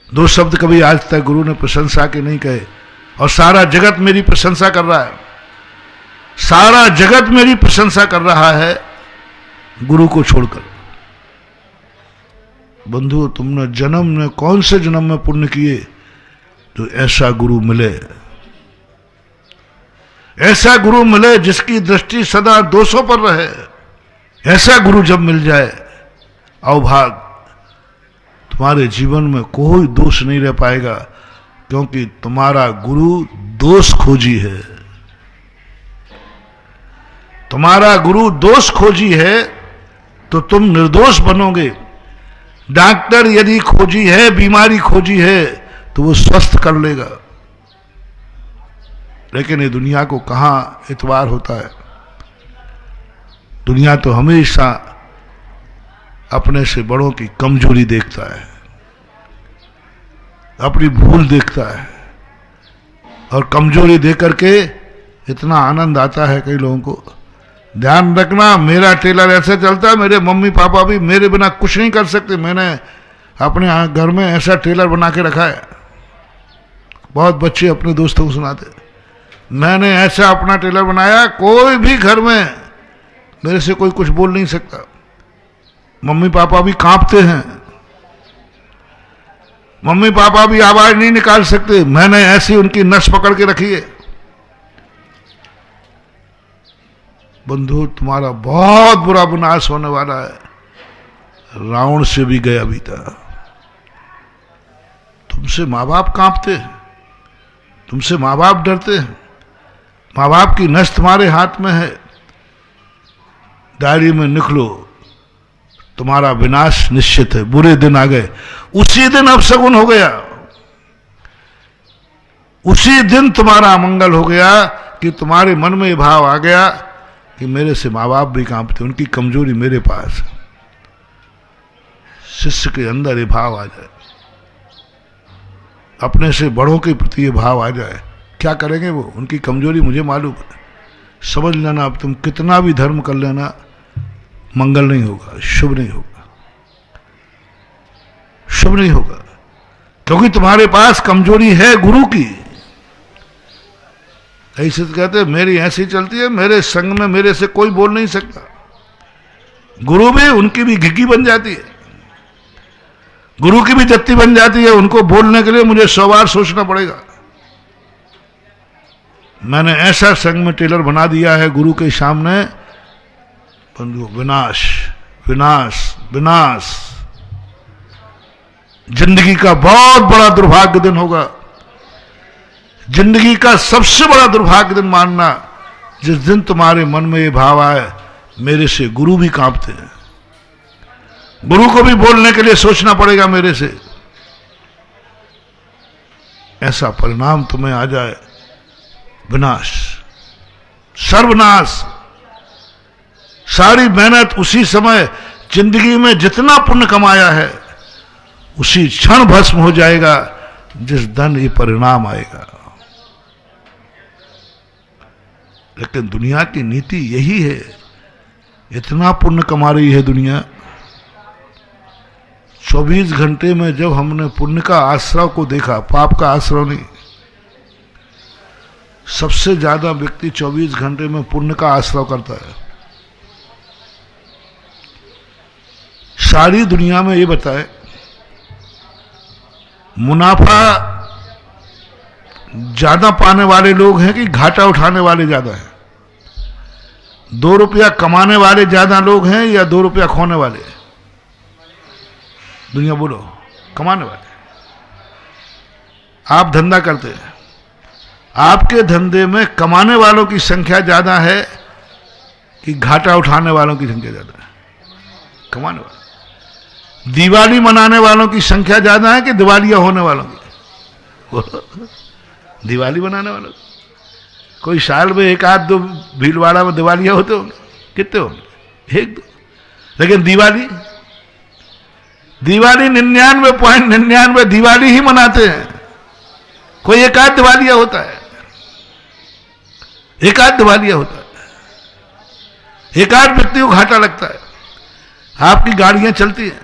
2 शब्द कभी आज तक गुरु ने प्रशंसा के नहीं कहे, और सारा जगत मेरी प्रशंसा कर रहा है, सारा जगत मेरी प्रशंसा कर रहा है गुरु को छोड़कर। बंधु, तुमने जन्म में कौन से जन्म में पुण्य किए तो ऐसा गुरु मिले, ऐसा गुरु मिले जिसकी दृष्टि सदा दोषों पर रहे। ऐसा गुरु जब मिल जाए, अवभाग, तुम्हारे जीवन में कोई दोष नहीं रह पाएगा, क्योंकि तुम्हारा गुरु दोष खोजी है। तुम्हारा गुरु दोष खोजी है तो तुम निर्दोष बनोगे। डॉक्टर यदि खोजी है, बीमारी खोजी है, तो वो स्वस्थ कर लेगा। लेकिन ये दुनिया को कहां इतबार होता है। दुनिया तो हमेशा अपने से बड़ों की कमजोरी देखता है, अपनी भूल देखता है, और कमजोरी देख करके इतना आनंद आता है कई लोगों को। ध्यान रखना, मेरा टेलर ऐसे चलता है, मेरे मम्मी पापा भी मेरे बिना कुछ नहीं कर सकते। मैंने अपने घर में ऐसा टेलर बना के रखा है। बहुत बच्चे अपने दोस्तों को सुनाते, मैंने ऐसा अपना टेलर बनाया, कोई भी घर में मेरे से कोई कुछ बोल नहीं सकता। मम्मी पापा भी कांपते हैं, मम्मी पापा भी आवाज नहीं निकाल सकते, मैंने ऐसी उनकी नस पकड़ के रखी है। बंधु, तुम्हारा बहुत बुरा विनाश होने वाला है। रावण से भी गया बीता। तुमसे माँ बाप कांपते हैं, तुमसे माँ बाप डरते हैं, माँ बाप की नस तुम्हारे हाथ में है। डायरी में लिख लो, तुम्हारा विनाश निश्चित है। बुरे दिन आ गए, उसी दिन अपशगुन हो गया, उसी दिन तुम्हारा अमंगल हो गया कि तुम्हारे मन में भाव आ गया कि मेरे से माँ बाप भी कांपते, उनकी कमजोरी मेरे पास है। शिष्य के अंदर ये भाव आ जाए, अपने से बड़ों के प्रति ये भाव आ जाए, क्या करेंगे वो? उनकी कमजोरी मुझे मालूम है। समझ लेना, अब तुम कितना भी धर्म कर लेना, मंगल नहीं होगा, शुभ नहीं होगा, शुभ नहीं होगा, क्योंकि तुम्हारे पास कमजोरी है गुरु की। ऐसे तो कहते मेरी ऐसी चलती है, मेरे संग में मेरे से कोई बोल नहीं सकता। गुरु भी, उनकी भी घिघी बन जाती है, गुरु की भी जत्ती बन जाती है। उनको बोलने के लिए मुझे 100 बार सोचना पड़ेगा। मैंने ऐसा संग में टेलर बना दिया है गुरु के सामने, बंधु, विनाश विनाश विनाश। जिंदगी का बहुत बड़ा दुर्भाग्य दिन होगा, जिंदगी का सबसे बड़ा दुर्भाग्य दिन मानना, जिस दिन तुम्हारे मन में ये भाव आए मेरे से गुरु भी कांपते हैं, गुरु को भी बोलने के लिए सोचना पड़ेगा मेरे से। ऐसा परिणाम तुम्हें आ जाए, विनाश, सर्वनाश। सारी मेहनत उसी समय, जिंदगी में जितना पुण्य कमाया है उसी क्षण भस्म हो जाएगा जिस दिन ये परिणाम आएगा। लेकिन दुनिया की नीति यही है, इतना पुण्य कमा रही है दुनिया। 24 घंटे में जब हमने पुण्य का आश्रव को देखा, पाप का आश्रव नहीं, सबसे ज्यादा व्यक्ति 24 घंटे में पुण्य का आश्रव करता है। सारी दुनिया में ये बताए, मुनाफा ज्यादा पाने वाले लोग हैं कि घाटा उठाने वाले ज्यादा हैं? 2 रुपया कमाने वाले ज्यादा लोग हैं या 2 रुपया खोने वाले? दुनिया बोलो, कमाने वाले। आप धंधा करते हैं, आपके धंधे में कमाने वालों की संख्या ज्यादा है कि घाटा उठाने वालों की संख्या ज्यादा है? कमाने वाले। दिवाली मनाने वालों की संख्या ज्यादा है कि दिवालिया होने वालों की? दिवाली मनाने वालों की। कोई साल में 1-2 भीलवाड़ा में दिवालिया होते होंगे, कितने होंगे? 1-2। लेकिन दिवाली 99.99 दिवाली ही मनाते हैं, कोई 1-8 दिवालिया होता है। एक आध दिवालिया होता है, एक आध व्यक्ति को घाटा लगता है। आपकी गाड़ियां चलती हैं,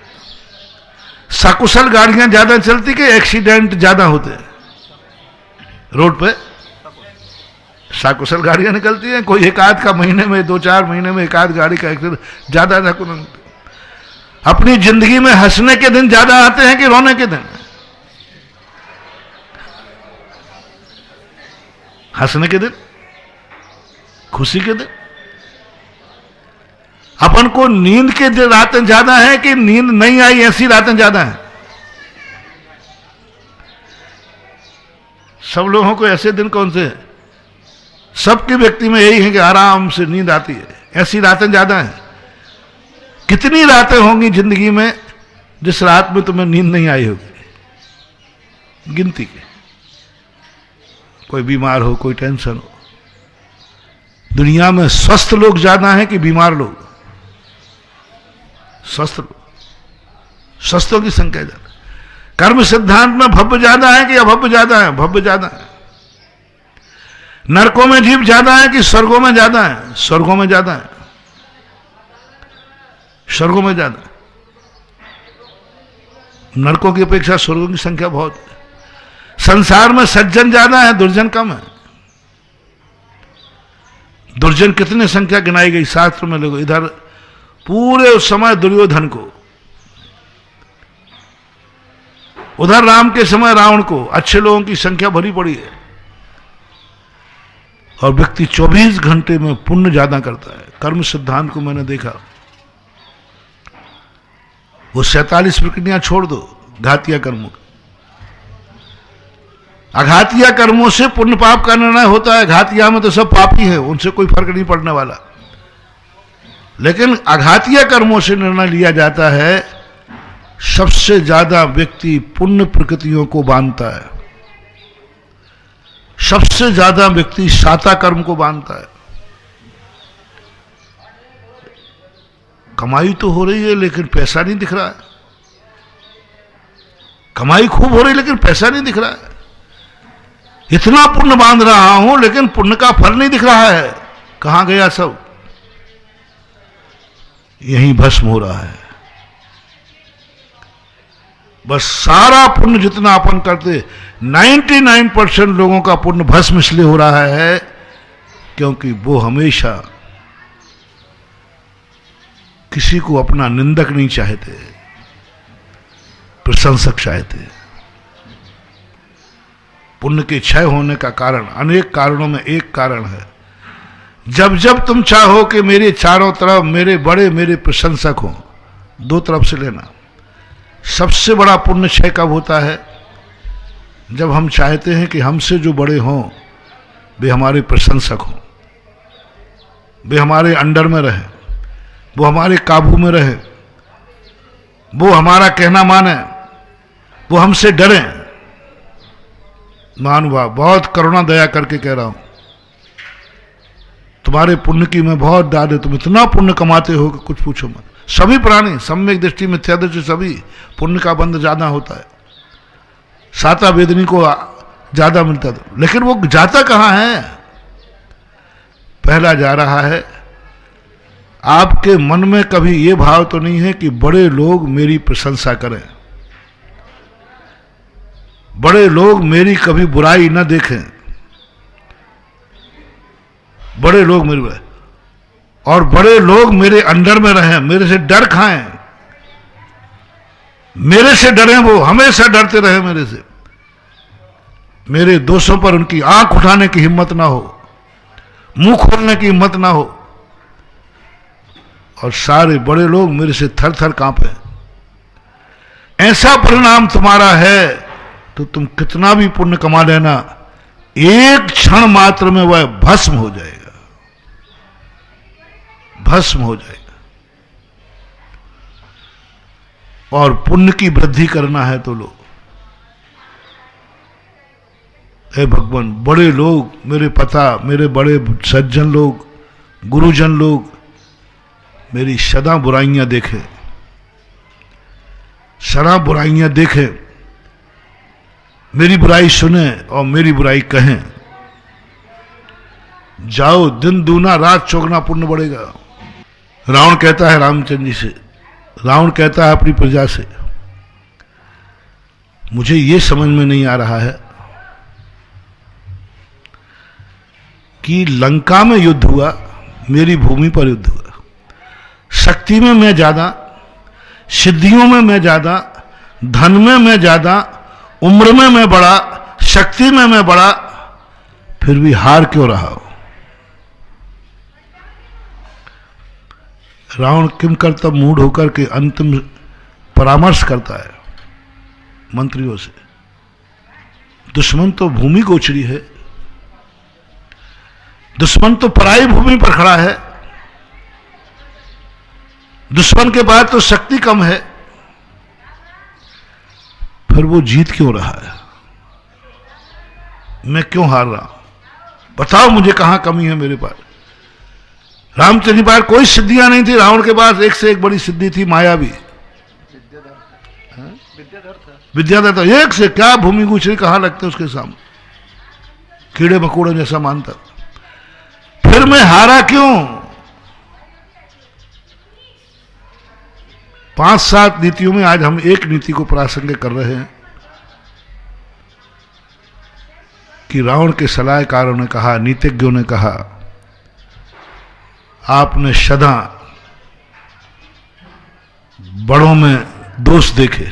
सकुशल गाड़ियां ज्यादा चलती कि एक्सीडेंट ज्यादा होते हैं रोड पे? सकुशल गाड़ियां निकलती हैं, कोई एक आध का महीने में, 2-4 महीने में एक आध गाड़ी का एक्सीडेंट ज्यादा था। अपनी जिंदगी में हंसने के दिन ज्यादा आते हैं कि रोने के दिन? हंसने के दिन, खुशी के दिन। अपन को नींद के दिन रातें ज्यादा है कि नींद नहीं आई ऐसी रातें ज्यादा हैं? सब लोगों को ऐसे दिन कौन से हैं? सबके व्यक्ति में यही है कि आराम से नींद आती है, ऐसी रातें ज्यादा हैं। कितनी रातें होंगी जिंदगी में जिस रात में तुम्हें नींद नहीं आई होगी? गिनती के। कोई बीमार हो, कोई टेंशन हो। दुनिया में स्वस्थ लोग ज्यादा हैं कि बीमार लोग? स्वस्थ लोग, स्वस्थों की संख्या ज्यादा। कर्म सिद्धांत में भव्य ज्यादा है कि अभव्य ज्यादा है? भव्य ज्यादा है। नरकों में जीव ज्यादा है कि स्वर्गों में ज्यादा है? स्वर्गों में ज्यादा है, स्वर्गों में ज्यादा। नरकों की अपेक्षा स्वर्गों की संख्या बहुत है। संसार में सज्जन ज्यादा है, दुर्जन कम है। दुर्जन कितने संख्या गिनाई गई शास्त्र में? लोग इधर पूरे उस समय दुर्योधन को, उधर राम के समय रावण को। अच्छे लोगों की संख्या भरी पड़ी है। और व्यक्ति 24 घंटे में पुण्य ज्यादा करता है। कर्म सिद्धांत को मैंने देखा, वो 47 प्रक्रिया छोड़ दो घातिया कर्मों। अघातिया कर्मों से पुण्य पाप का निर्णय होता है। घातिया में तो सब पापी है, उनसे कोई फर्क नहीं पड़ने वाला। लेकिन अघातिया कर्मों से निर्णय लिया जाता है। सबसे ज्यादा व्यक्ति पुण्य प्रकृतियों को बांधता है। सबसे ज्यादा व्यक्ति साता कर्म को बांधता है। कमाई तो हो रही है लेकिन पैसा नहीं दिख रहा है। कमाई खूब हो रही है लेकिन पैसा नहीं दिख रहा है। इतना पुण्य बांध रहा हूं लेकिन पुण्य का फल नहीं दिख रहा है। कहां गया सब? यहीं भस्म हो रहा है। बस सारा पुण्य जितना अपन करते, 99% लोगों का पुण्य भस्म इसलिए हो रहा है क्योंकि वो हमेशा किसी को अपना निंदक नहीं चाहते, प्रशंसक चाहते। पुण्य के क्षय होने का कारण अनेक कारणों में एक कारण है, जब जब तुम चाहो कि मेरे चारों तरफ मेरे बड़े मेरे प्रशंसक हों, दो तरफ से लेना। सबसे बड़ा पुण्य क्षय कब होता है? जब हम चाहते हैं कि हमसे जो बड़े हों वे हमारे प्रशंसक हों, वे हमारे अंडर में रहें, वो हमारे काबू में रहे, वो हमारा कहना माने, वो हमसे डरें। महानुभाव, बहुत करुणा दया करके कह रहा हूं, तुम्हारे पुण्य की मैं बहुत दाद है। तुम इतना पुण्य कमाते हो कि कुछ पूछो मत। सभी प्राणी सम्यक दृष्टि मिथ्या दृष्टि सभी पुण्य का बंध ज्यादा होता है। साता वेदनी को ज्यादा मिलता था, लेकिन वो जाता कहां है? पहला जा रहा है, आपके मन में कभी ये भाव तो नहीं है कि बड़े लोग मेरी प्रशंसा करें, बड़े लोग मेरी कभी बुराई न देखें, बड़े लोग मेरी बुराई, और बड़े लोग मेरे अंडर में रहें, मेरे से डर खाएं, मेरे से डरें, वो हमेशा डरते रहे मेरे से, मेरे दोषों पर उनकी आंख उठाने की हिम्मत ना हो, मुंह खोलने की हिम्मत ना हो, और सारे बड़े लोग मेरे से थर थर कांपे। ऐसा परिणाम तुम्हारा है तो तुम कितना भी पुण्य कमा लेना, एक क्षण मात्र में वह भस्म हो जाएगा, भस्म हो जाएगा। और पुण्य की वृद्धि करना है तो लो, हे भगवान, बड़े लोग मेरे पता, मेरे बड़े सज्जन लोग, गुरुजन लोग मेरी सदा बुराइयां देखें, सदा बुराइयां देखें, मेरी बुराई सुने और मेरी बुराई कहें। जाओ, दिन दूना रात चौगुना पुण्य बढ़ेगा। रावण कहता है रामचंद्र जी से, रावण कहता है अपनी प्रजा से, मुझे ये समझ में नहीं आ रहा है कि लंका में युद्ध हुआ, मेरी भूमि पर युद्ध हुआ, शक्ति में मैं ज्यादा, सिद्धियों में मैं ज्यादा, धन में मैं ज्यादा, उम्र में मैं बड़ा, शक्ति में मैं बड़ा, फिर भी हार क्यों रहा हो। रावण किम कर्तव्य मूड होकर के अंतिम परामर्श करता है मंत्रियों से। दुश्मन तो भूमि गोचरी है, दुश्मन तो पराई भूमि पर खड़ा है, दुश्मन के पास तो शक्ति कम है, फिर वो जीत क्यों रहा है, मैं क्यों हार रहा हूं, बताओ मुझे कहां कमी है मेरे पास। रामचंद्र जी पास कोई सिद्धियां नहीं थी, रावण के पास एक से एक बड़ी सिद्धि थी, माया भी, विद्याधर था, एक से क्या भूमि गोचरी कहां लगते उसके सामने, कीड़े मकोड़े जैसा मानता। फिर मैं हारा क्यों। 5-7 नीतियों में आज हम एक नीति को प्रासंगिक कर रहे हैं कि रावण के सलाहकारों ने कहा, नीतिज्ञों ने कहा, आपने सदा बड़ों में दोष देखे,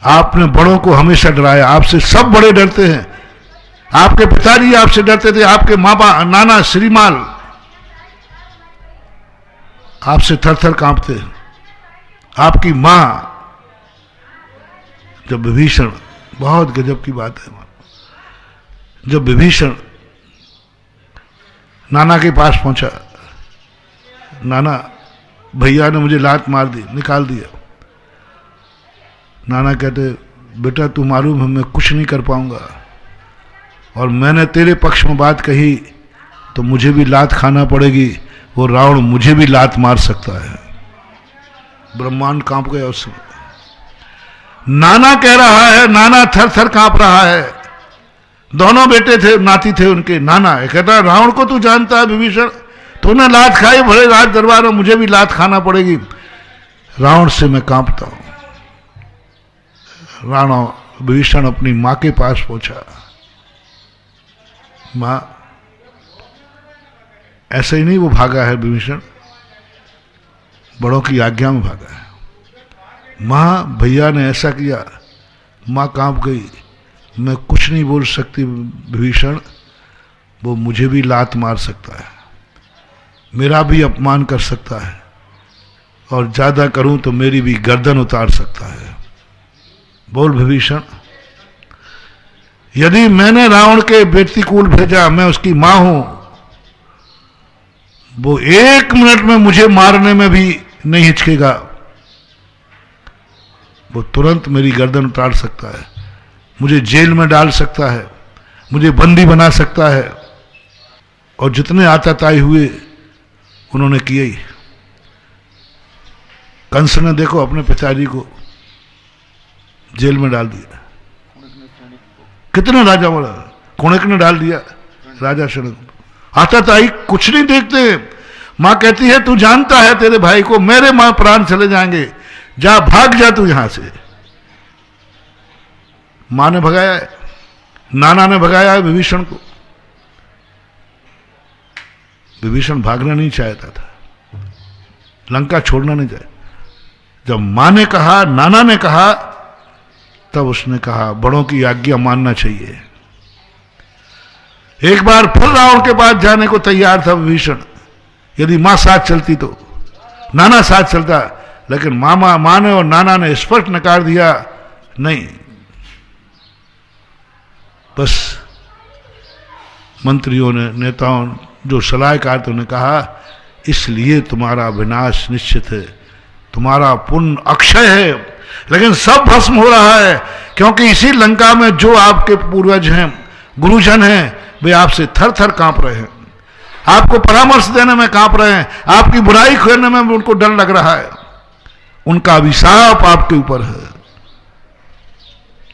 आपने बड़ों को हमेशा डराया, आपसे सब बड़े डरते हैं, आपके पिताजी आपसे डरते थे, आपके माँ बाप नाना श्रीमाल आपसे थर थर कांपते, आपकी मां, जब विभीषण, बहुत गजब की बात है, जब विभीषण नाना के पास पहुंचा, नाना भैया ने मुझे लात मार दी, निकाल दिया। नाना कहते, बेटा तू मालूम है मैं कुछ नहीं कर पाऊंगा, और मैंने तेरे पक्ष में बात कही तो मुझे भी लात खाना पड़ेगी, वो रावण मुझे भी लात मार सकता है। ब्रह्मांड कांप गया उस समय। नाना कह रहा है, नाना थर थर कांप रहा है, दोनों बेटे थे, नाती थे उनके। नाना कहता है, रावण को तू जानता है विभीषण, तूने लात खाई, भले राज दरबार में मुझे भी लात खाना पड़ेगी, रावण से मैं कांपता हूं। रावण विभीषण अपनी मां के पास पहुंचा, मां, ऐसे ही नहीं वो भागा है विभीषण, बड़ों की आज्ञा में भागा है। मां, भैया ने ऐसा किया, मां कांप गई, मैं कुछ नहीं बोल सकती विभीषण, वो मुझे भी लात मार सकता है, मेरा भी अपमान कर सकता है, और ज्यादा करूं तो मेरी भी गर्दन उतार सकता है। बोल विभीषण, यदि मैंने रावण के व्यक्तिकूल भेजा, मैं उसकी मां हूं, वो 1 मिनट में मुझे मारने में भी नहीं हिचकेगा, वो तुरंत मेरी गर्दन उतार सकता है, मुझे जेल में डाल सकता है, मुझे बंदी बना सकता है, और जितने आताताई हुए उन्होंने किए ही। कंस ने देखो अपने पिताजी को जेल में डाल दिया, कितने राजा वाला, कुणक ने डाल दिया राजा शनक। आताताई कुछ नहीं देखते। मां कहती है, तू जानता है तेरे भाई को, मेरे मां प्राण चले जाएंगे, जा भाग जा तू यहां से। मां ने भगाया है, नाना ने भगाया है विभीषण को। विभीषण भागना नहीं चाहता था, लंका छोड़ना नहीं चाहता। जब मां ने कहा, नाना ने कहा, तब उसने कहा बड़ों की आज्ञा मानना चाहिए। एक बार फिर रावण के पास जाने को तैयार था विभीषण, यदि मां साथ चलती तो, नाना साथ चलता, लेकिन मां ने और नाना ने स्पष्ट नकार दिया, नहीं। बस मंत्रियों ने, नेताओं, जो सलाहकार थे, उन्होंने कहा, इसलिए तुम्हारा विनाश निश्चित है, तुम्हारा पुण्य अक्षय है, लेकिन सब भस्म हो रहा है, क्योंकि इसी लंका में जो आपके पूर्वज हैं, गुरुजन हैं, वे आपसे थर थर कांप रहे हैं, आपको परामर्श देने में कांप रहे हैं, आपकी बुराई करने में उनको डर लग रहा है, उनका अभिशाप आपके ऊपर है।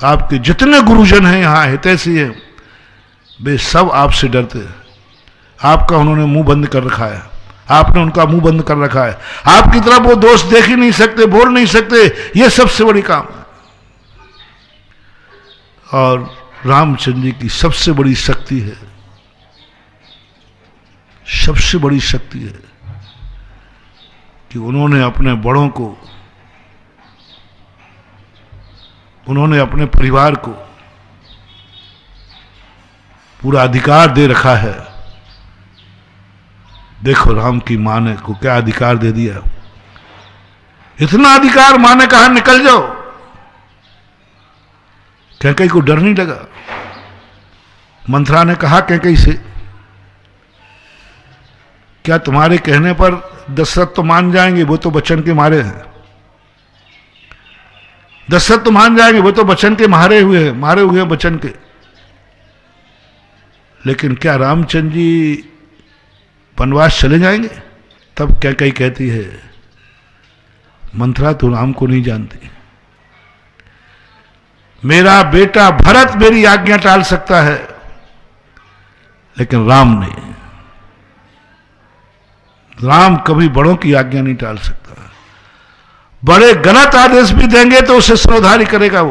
आपके जितने गुरुजन हैं यहां हितैषी हैं, वे सब आपसे डरते हैं। आपका उन्होंने मुंह बंद कर रखा है, आपने उनका मुंह बंद कर रखा है। आपकी तरफ वो दोष देख ही नहीं सकते, बोल नहीं सकते। ये सबसे बड़ी काम है। और रामचंद्र जी की सबसे बड़ी शक्ति है, सबसे बड़ी शक्ति है कि उन्होंने अपने बड़ों को, उन्होंने अपने परिवार को पूरा अधिकार दे रखा है। देखो राम की मां ने को क्या अधिकार दे दिया। इतना अधिकार मां ने कहा निकल जाओ। कैकेयी को डर नहीं लगा। मंथरा ने कहा कैकेयी से, क्या तुम्हारे कहने पर दशरथ तो मान जाएंगे, वो तो वचन के मारे हैं। दशरथ तो मान जाएंगे, वो तो वचन के मारे हुए हैं वचन के। लेकिन क्या रामचंद्र जी वनवास चले जाएंगे? तब कैकेयी कहती है, मंथरा तो राम को नहीं जानती। मेरा बेटा भरत मेरी आज्ञा टाल सकता है, लेकिन राम नहीं। राम कभी बड़ों की आज्ञा नहीं टाल सकता। बड़े गलत आदेश भी देंगे तो उसे सिरोधारी करेगा।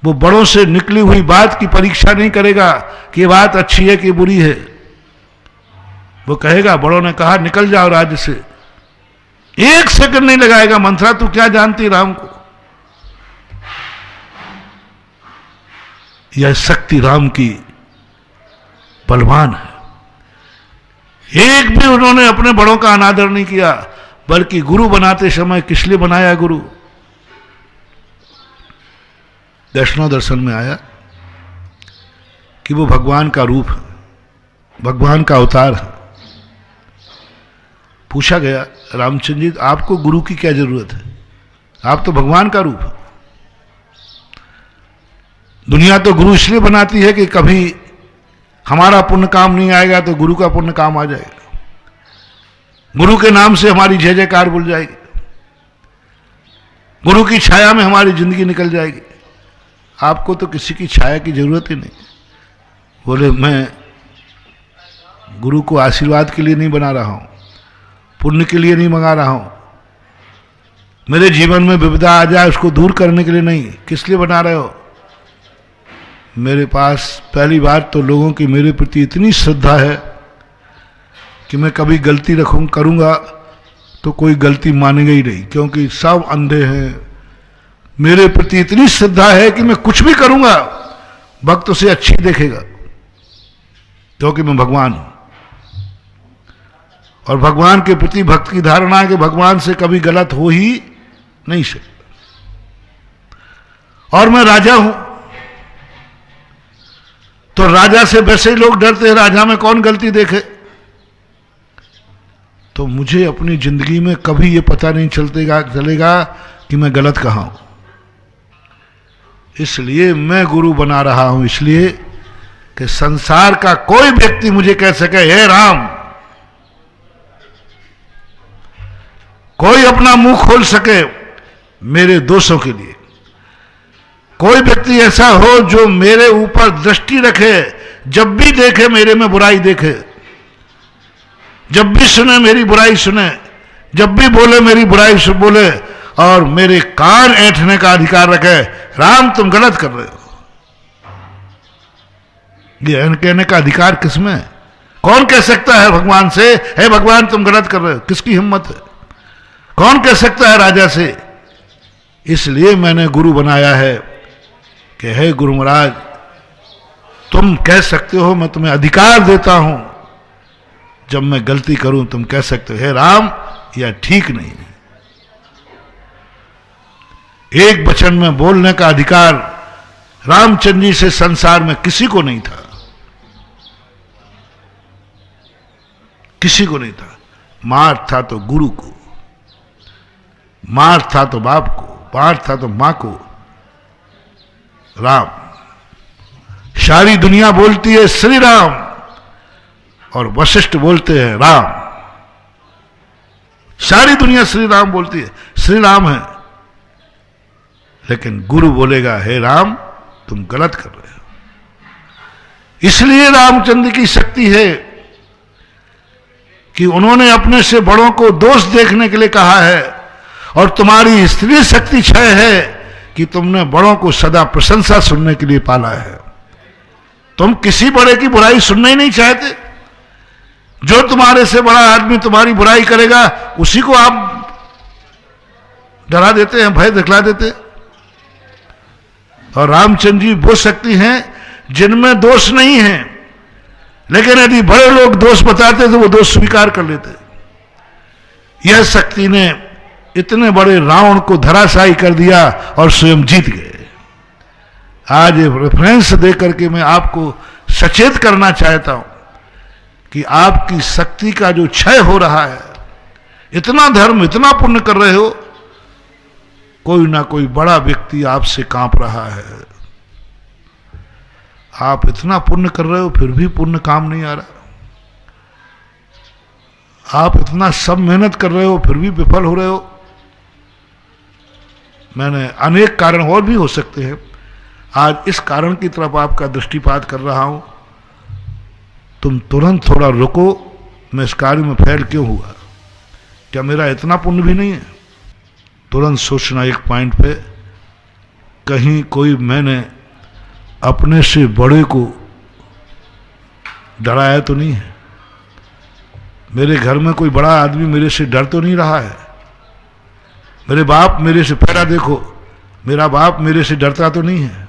वो बड़ों से निकली हुई बात की परीक्षा नहीं करेगा कि ये बात अच्छी है कि बुरी है। वो कहेगा बड़ों ने कहा निकल जाओ राज्य से, एक सेकंड नहीं लगाएगा। मंथरा तू क्या जानती राम को? यह शक्ति राम की बलवान है। एक भी उन्होंने अपने बड़ों का अनादर नहीं किया, बल्कि गुरु बनाते समय किस लिए बनाया? गुरु वैष्णव दर्शन में आया कि वो भगवान का रूप है, भगवान का अवतार है। पूछा गया रामचंद्र जी आपको गुरु की क्या जरूरत है? आप तो भगवान का रूप है। दुनिया तो गुरु इसलिए बनाती है कि कभी हमारा पुण्य काम नहीं आएगा तो गुरु का पुण्य काम आ जाएगा। गुरु के नाम से हमारी जय जयकार भूल जाएगी, गुरु की छाया में हमारी जिंदगी निकल जाएगी। आपको तो किसी की छाया की जरूरत ही नहीं। बोले मैं गुरु को आशीर्वाद के लिए नहीं बना रहा हूं, पुण्य के लिए नहीं मंगा रहा हूं, मेरे जीवन में विपदा आ जाए उसको दूर करने के लिए नहीं। किस लिए बना रहे हो? मेरे पास पहली बार तो लोगों की मेरे प्रति इतनी श्रद्धा है कि मैं कभी गलती करूंगा तो कोई गलती मानेगा ही नहीं, क्योंकि सब अंधे हैं। मेरे प्रति इतनी श्रद्धा है कि मैं कुछ भी करूंगा भक्त उसे अच्छी देखेगा, क्योंकि मैं भगवान हूं। और भगवान के प्रति भक्त की धारणा है कि भगवान से कभी गलत हो ही नहीं सकता। और मैं राजा हूं, तो राजा से वैसे ही लोग डरते हैं, राजा में कौन गलती देखे। तो मुझे अपनी जिंदगी में कभी ये पता नहीं चलेगा कि मैं गलत कहां हूं। इसलिए मैं गुरु बना रहा हूं, इसलिए कि संसार का कोई व्यक्ति मुझे कह सके हे राम, कोई अपना मुंह खोल सके मेरे दोषों के लिए। कोई व्यक्ति ऐसा हो जो मेरे ऊपर दृष्टि रखे, जब भी देखे मेरे में बुराई देखे, जब भी सुने मेरी बुराई सुने, जब भी बोले मेरी बुराई बोले, और मेरे कान ऐंठने का अधिकार रखे राम तुम गलत कर रहे हो। ये कहने का अधिकार किसमें है? कौन कह सकता है भगवान से हे भगवान तुम गलत कर रहे हो? किसकी हिम्मत है? कौन कह सकता है राजा से? इसलिए मैंने गुरु बनाया है कि हे गुरु महाराज तुम कह सकते हो, मैं तुम्हें अधिकार देता हूं, जब मैं गलती करूं तुम कह सकते हो हे राम यह ठीक नहीं है। एक वचन में बोलने का अधिकार रामचंद्र जी से संसार में किसी को नहीं था, किसी को नहीं था। मार था तो गुरु को, मार था तो बाप को, मार था तो मां को। राम, सारी दुनिया बोलती है श्री राम और वशिष्ठ बोलते हैं राम। सारी दुनिया श्री राम बोलती है, श्री राम है, लेकिन गुरु बोलेगा हे राम तुम गलत कर रहे हो। इसलिए रामचंद्र की शक्ति है कि उन्होंने अपने से बड़ों को दोष देखने के लिए कहा है, और तुम्हारी स्त्री शक्ति क्षय है कि तुमने बड़ों को सदा प्रशंसा सुनने के लिए पाला है। तुम किसी बड़े की बुराई सुनना ही नहीं चाहते। जो तुम्हारे से बड़ा आदमी तुम्हारी बुराई करेगा उसी को आप डरा देते हैं, भय दिखला देते। और रामचंद्र जी वो शक्ति हैं जिनमें दोष नहीं है, लेकिन यदि बड़े लोग दोष बताते तो वो दोष स्वीकार कर लेते। यह शक्ति ने इतने बड़े रावण को धराशायी कर दिया और स्वयं जीत गए। आज रेफरेंस देकर के मैं आपको सचेत करना चाहता हूं कि आपकी शक्ति का जो क्षय हो रहा है, इतना धर्म इतना पुण्य कर रहे हो, कोई ना कोई बड़ा व्यक्ति आपसे कांप रहा है। आप इतना पुण्य कर रहे हो फिर भी पुण्य काम नहीं आ रहा। आप इतना सब मेहनत कर रहे हो फिर भी विफल हो रहे हो। मैंने अनेक कारण और भी हो सकते हैं, आज इस कारण की तरफ आपका दृष्टिपात कर रहा हूं। तुम तुरंत थोड़ा रुको, मैं इस कार्य में फेल क्यों हुआ, क्या मेरा इतना पुण्य भी नहीं है? तुरंत सोचना एक पॉइंट पे, कहीं कोई मैंने अपने से बड़े को डराया तो नहीं है? मेरे घर में कोई बड़ा आदमी मेरे से डर तो नहीं रहा है? मेरे बाप मेरे से, पहला देखो, मेरा बाप मेरे से डरता तो नहीं है?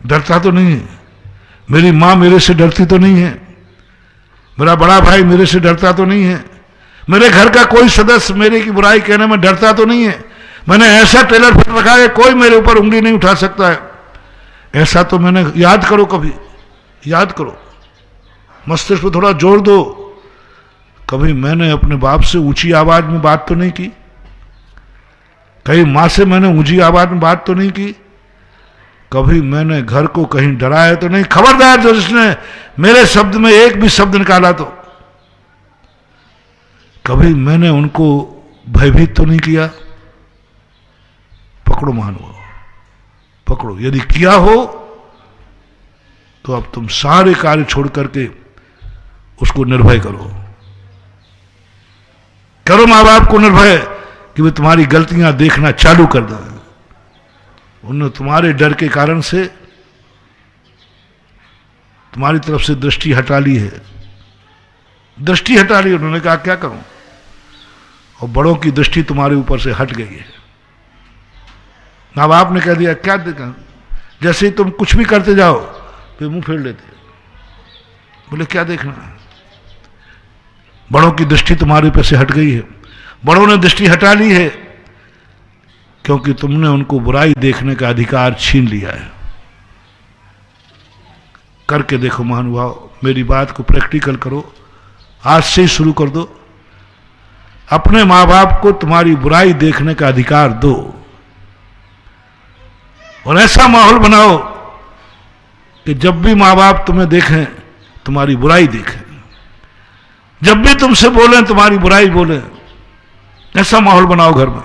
डरता तो नहीं है। मेरी माँ मेरे से डरती तो नहीं है? मेरा बड़ा भाई मेरे से डरता तो नहीं है? मेरे घर का कोई सदस्य मेरे की बुराई कहने में डरता तो नहीं है? मैंने ऐसा टेलर फिर रखा है कोई मेरे ऊपर उंगली नहीं उठा सकता है, ऐसा तो मैंने, याद करो, कभी याद करो, मस्तिष्क पे थोड़ा जोर दो। कभी मैंने अपने बाप से ऊंची आवाज में बात तो नहीं की? कहीं मां से मैंने ऊंची आवाज में बात तो नहीं की? कभी मैंने घर को कहीं डराया तो नहीं? खबरदार जो जिसने मेरे शब्द में एक भी शब्द निकाला तो कभी मैंने उनको भयभीत तो नहीं किया? पकड़ो महानुभाव, पकड़ो। यदि किया हो तो अब तुम सारे कार्य छोड़ करके उसको निर्भय करो। करो मां बाप को निर्भय कि वे तुम्हारी गलतियां देखना चालू कर दें। उन्होंने तुम्हारे डर के कारण से तुम्हारी तरफ से दृष्टि हटा ली है, दृष्टि हटा ली। उन्होंने कहा क्या करूं, और बड़ों की दृष्टि तुम्हारे ऊपर से हट गई है। मां बाप ने कह दिया क्या देखा, जैसे ही तुम कुछ भी करते जाओ तो मुंह फेर लेते, बोले क्या देखना है? बड़ों की दृष्टि तुम्हारे ऊपर से हट गई है, बड़ों ने दृष्टि हटा ली है, क्योंकि तुमने उनको बुराई देखने का अधिकार छीन लिया है। करके देखो महानुभाव, मेरी बात को प्रैक्टिकल करो, आज से ही शुरू कर दो। अपने मां बाप को तुम्हारी बुराई देखने का अधिकार दो, और ऐसा माहौल बनाओ कि जब भी मां बाप तुम्हें देखें तुम्हारी बुराई देखें, जब भी तुमसे बोलें तुम्हारी बुराई बोलें। ऐसा माहौल बनाओ घर में।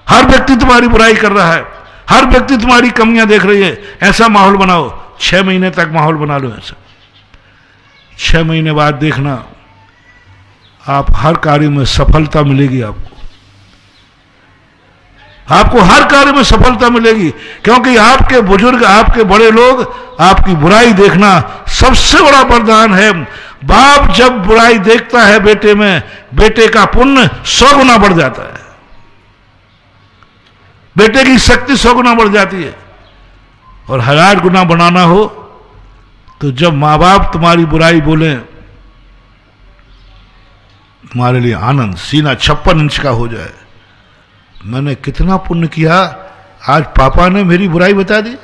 हर व्यक्ति तुम्हारी बुराई कर रहा है, हर व्यक्ति तुम्हारी कमियां देख रही है, ऐसा माहौल बनाओ। 6 महीने तक माहौल बना लो ऐसा। 6 महीने बाद देखना आप हर कार्य में सफलता मिलेगी। आपको हर कार्य में सफलता मिलेगी, क्योंकि आपके बुजुर्ग, आपके बड़े लोग आपकी बुराई देखना सबसे बड़ा वरदान है। बाप जब बुराई देखता है बेटे में, बेटे का पुण्य 100 गुना बढ़ जाता है, बेटे की शक्ति 100 गुना बढ़ जाती है। और 1000 गुना बनाना हो तो जब मां बाप तुम्हारी बुराई बोले, तुम्हारे लिए आनंद, सीना 56 इंच का हो जाए। मैंने कितना पुण्य किया, आज पापा ने मेरी बुराई बता दी,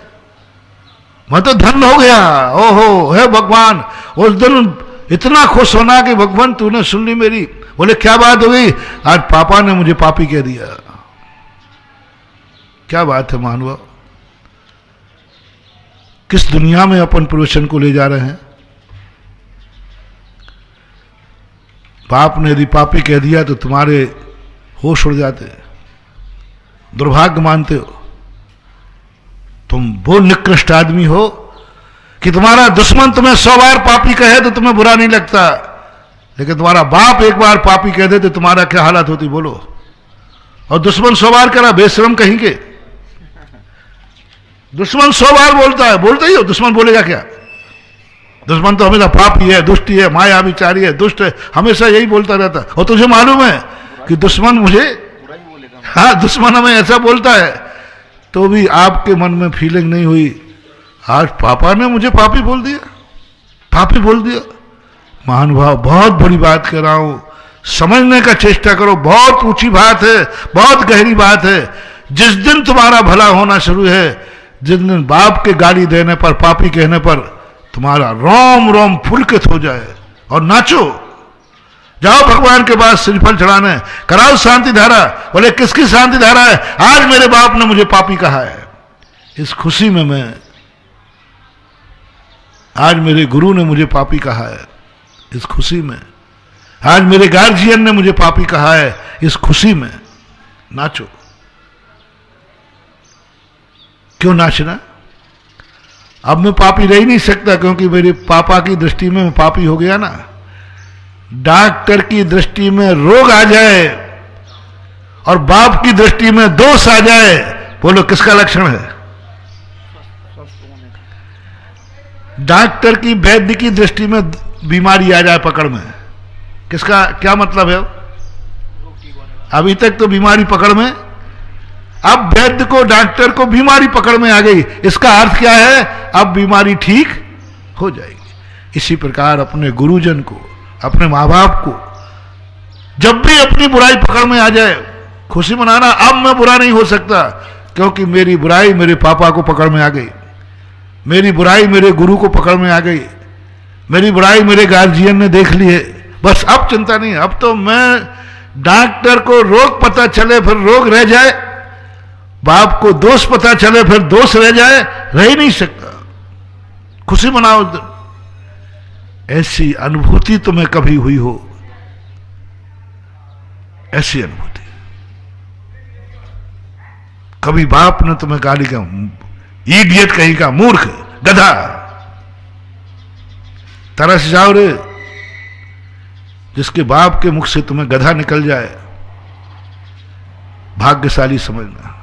मैं तो धन्य हो गया। ओहो हे भगवान, उस दिन इतना खुश होना कि भगवान तूने सुन ली मेरी। बोले क्या बात हो गई? आज पापा ने मुझे पापी कह दिया। क्या बात है महानुभाव, किस दुनिया में अपन प्रवचन को ले जा रहे हैं। बाप ने यदि पापी कह दिया तो तुम्हारे होश उड़ जाते, दुर्भाग्य मानते हो। तुम वो निकृष्ट आदमी हो कि तुम्हारा दुश्मन तुम्हें 100 बार पापी कहे तो तुम्हें बुरा नहीं लगता, लेकिन तुम्हारा बाप एक बार पापी कह दे तो तुम्हारा क्या हालत होती बोलो। और दुश्मन 100 बार करा, बेशरम कहीं के। दुश्मन 100 बार बोलता है, बोलता ही हो, दुश्मन बोलेगा क्या? दुश्मन तो हमेशा पापी है, दुष्टी है, माया विचारी है, दुष्ट है, हमेशा यही बोलता रहता। और तुझे मालूम है कि दुश्मन मुझे, हाँ दुश्मन हमें ऐसा बोलता है, तो भी आपके मन में फीलिंग नहीं हुई आज पापा ने मुझे पापी बोल दिया, पापी बोल दिया। महानुभाव, बहुत बड़ी बात कह रहा हूं, समझने का चेष्टा करो, बहुत ऊंची बात है, बहुत गहरी बात है। जिस दिन तुम्हारा भला होना शुरू है, जिस दिन बाप के गाली देने पर, पापी कहने पर तुम्हारा रोम रोम पुलकित हो जाए और नाचो, जाओ भगवान के पास श्रीफल चढ़ाने, कराओ शांति धारा। बोले किसकी शांति धारा है? आज मेरे बाप ने मुझे पापी कहा है, इस खुशी में मैं, आज मेरे गुरु ने मुझे पापी कहा है, इस खुशी में, आज मेरे गार्जियन ने मुझे पापी कहा है, इस खुशी में नाचो। क्यों नाचना? अब मैं पापी रह ही नहीं सकता, क्योंकि मेरे पापा की दृष्टि में मैं पापी हो गया ना। डॉक्टर की दृष्टि में रोग आ जाए और बाप की दृष्टि में दोष आ जाए, बोलो किसका लक्षण है? डॉक्टर की, वैद्य की दृष्टि में बीमारी आ जाए पकड़ में, किसका क्या मतलब है? अभी तक तो बीमारी पकड़ में, अब वैद्य को, डॉक्टर को बीमारी पकड़ में आ गई, इसका अर्थ क्या है? अब बीमारी ठीक हो जाएगी। इसी प्रकार अपने गुरुजन को, अपने माँ बाप को जब भी अपनी बुराई पकड़ में आ जाए, खुशी मनाना, अब मैं बुरा नहीं हो सकता, क्योंकि मेरी बुराई मेरे पापा को पकड़ में आ गई, मेरी बुराई मेरे गुरु को पकड़ में आ गई, मेरी बुराई मेरे गार्जियन ने देख ली है। बस अब चिंता नहीं, अब तो मैं, डॉक्टर को रोग पता चले फिर रोग रह जाए, बाप को दोष पता चले फिर दोष रह जाए, रह ही नहीं सकता। खुशी मनाओ। ऐसी अनुभूति तुम्हें कभी हुई हो? ऐसी अनुभूति कभी बाप ने तुम्हें गाली का, इडियट कहीं का, मूर्ख, गधा, तरस जाओ रे। जिसके बाप के मुख से तुम्हें गधा निकल जाए, भाग्यशाली समझना।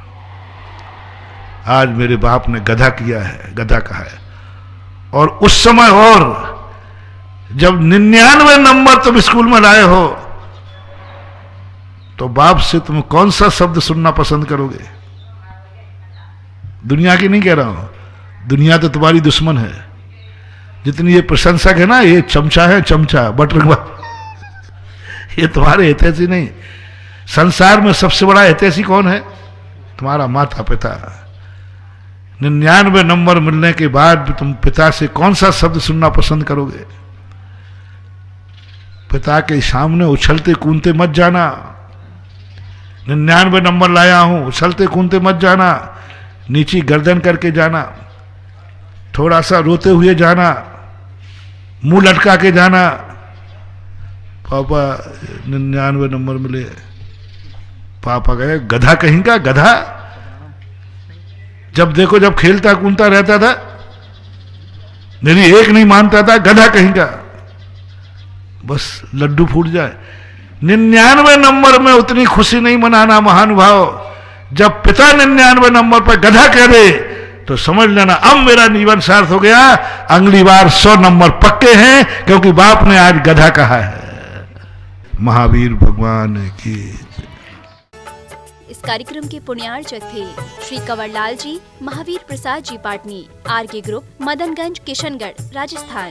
आज मेरे बाप ने गधा किया है, गधा कहा है। और उस समय, और जब 99 नंबर तुम स्कूल में लाए हो, तो बाप से तुम कौन सा शब्द सुनना पसंद करोगे? दुनिया की नहीं कह रहा हूं, दुनिया तो तुम्हारी दुश्मन है। जितनी ये प्रशंसक है ना, ये चमचा है, चमचा, बटरवा, ये तुम्हारे हितैषी नहीं। संसार में सबसे बड़ा हितैषी कौन है? तुम्हारा माता पिता। 99 नंबर मिलने के बाद भी तुम पिता से कौन सा शब्द सुनना पसंद करोगे? पिता के सामने उछलते कूदते मत जाना। 99 नंबर लाया हूं, उछलते कूदते मत जाना, नीची गर्दन करके जाना, थोड़ा सा रोते हुए जाना, मुंह लटका के जाना। पापा 99 नंबर मिले, पापा गए, गधा कहीं का, गधा। जब देखो, जब खेलता कूदता रहता था, मेरी एक नहीं मानता था, गधा कहीं का। बस लड्डू फूट जाए। 99 नंबर में उतनी खुशी नहीं मनाना महानुभाव। जब पिता 99 नंबर पर गधा कह दे, तो समझ लेना अब मेरा जीवन सार्थ हो गया। अगली बार 100 नंबर पक्के हैं, क्योंकि बाप ने आज गधा कहा है। महावीर भगवान की। इस कार्यक्रम के पुण्यार्चक थे श्री कंवरलाल जी, महावीर प्रसाद जी पाटनी, आरके ग्रुप, मदनगंज, किशनगढ़, राजस्थान।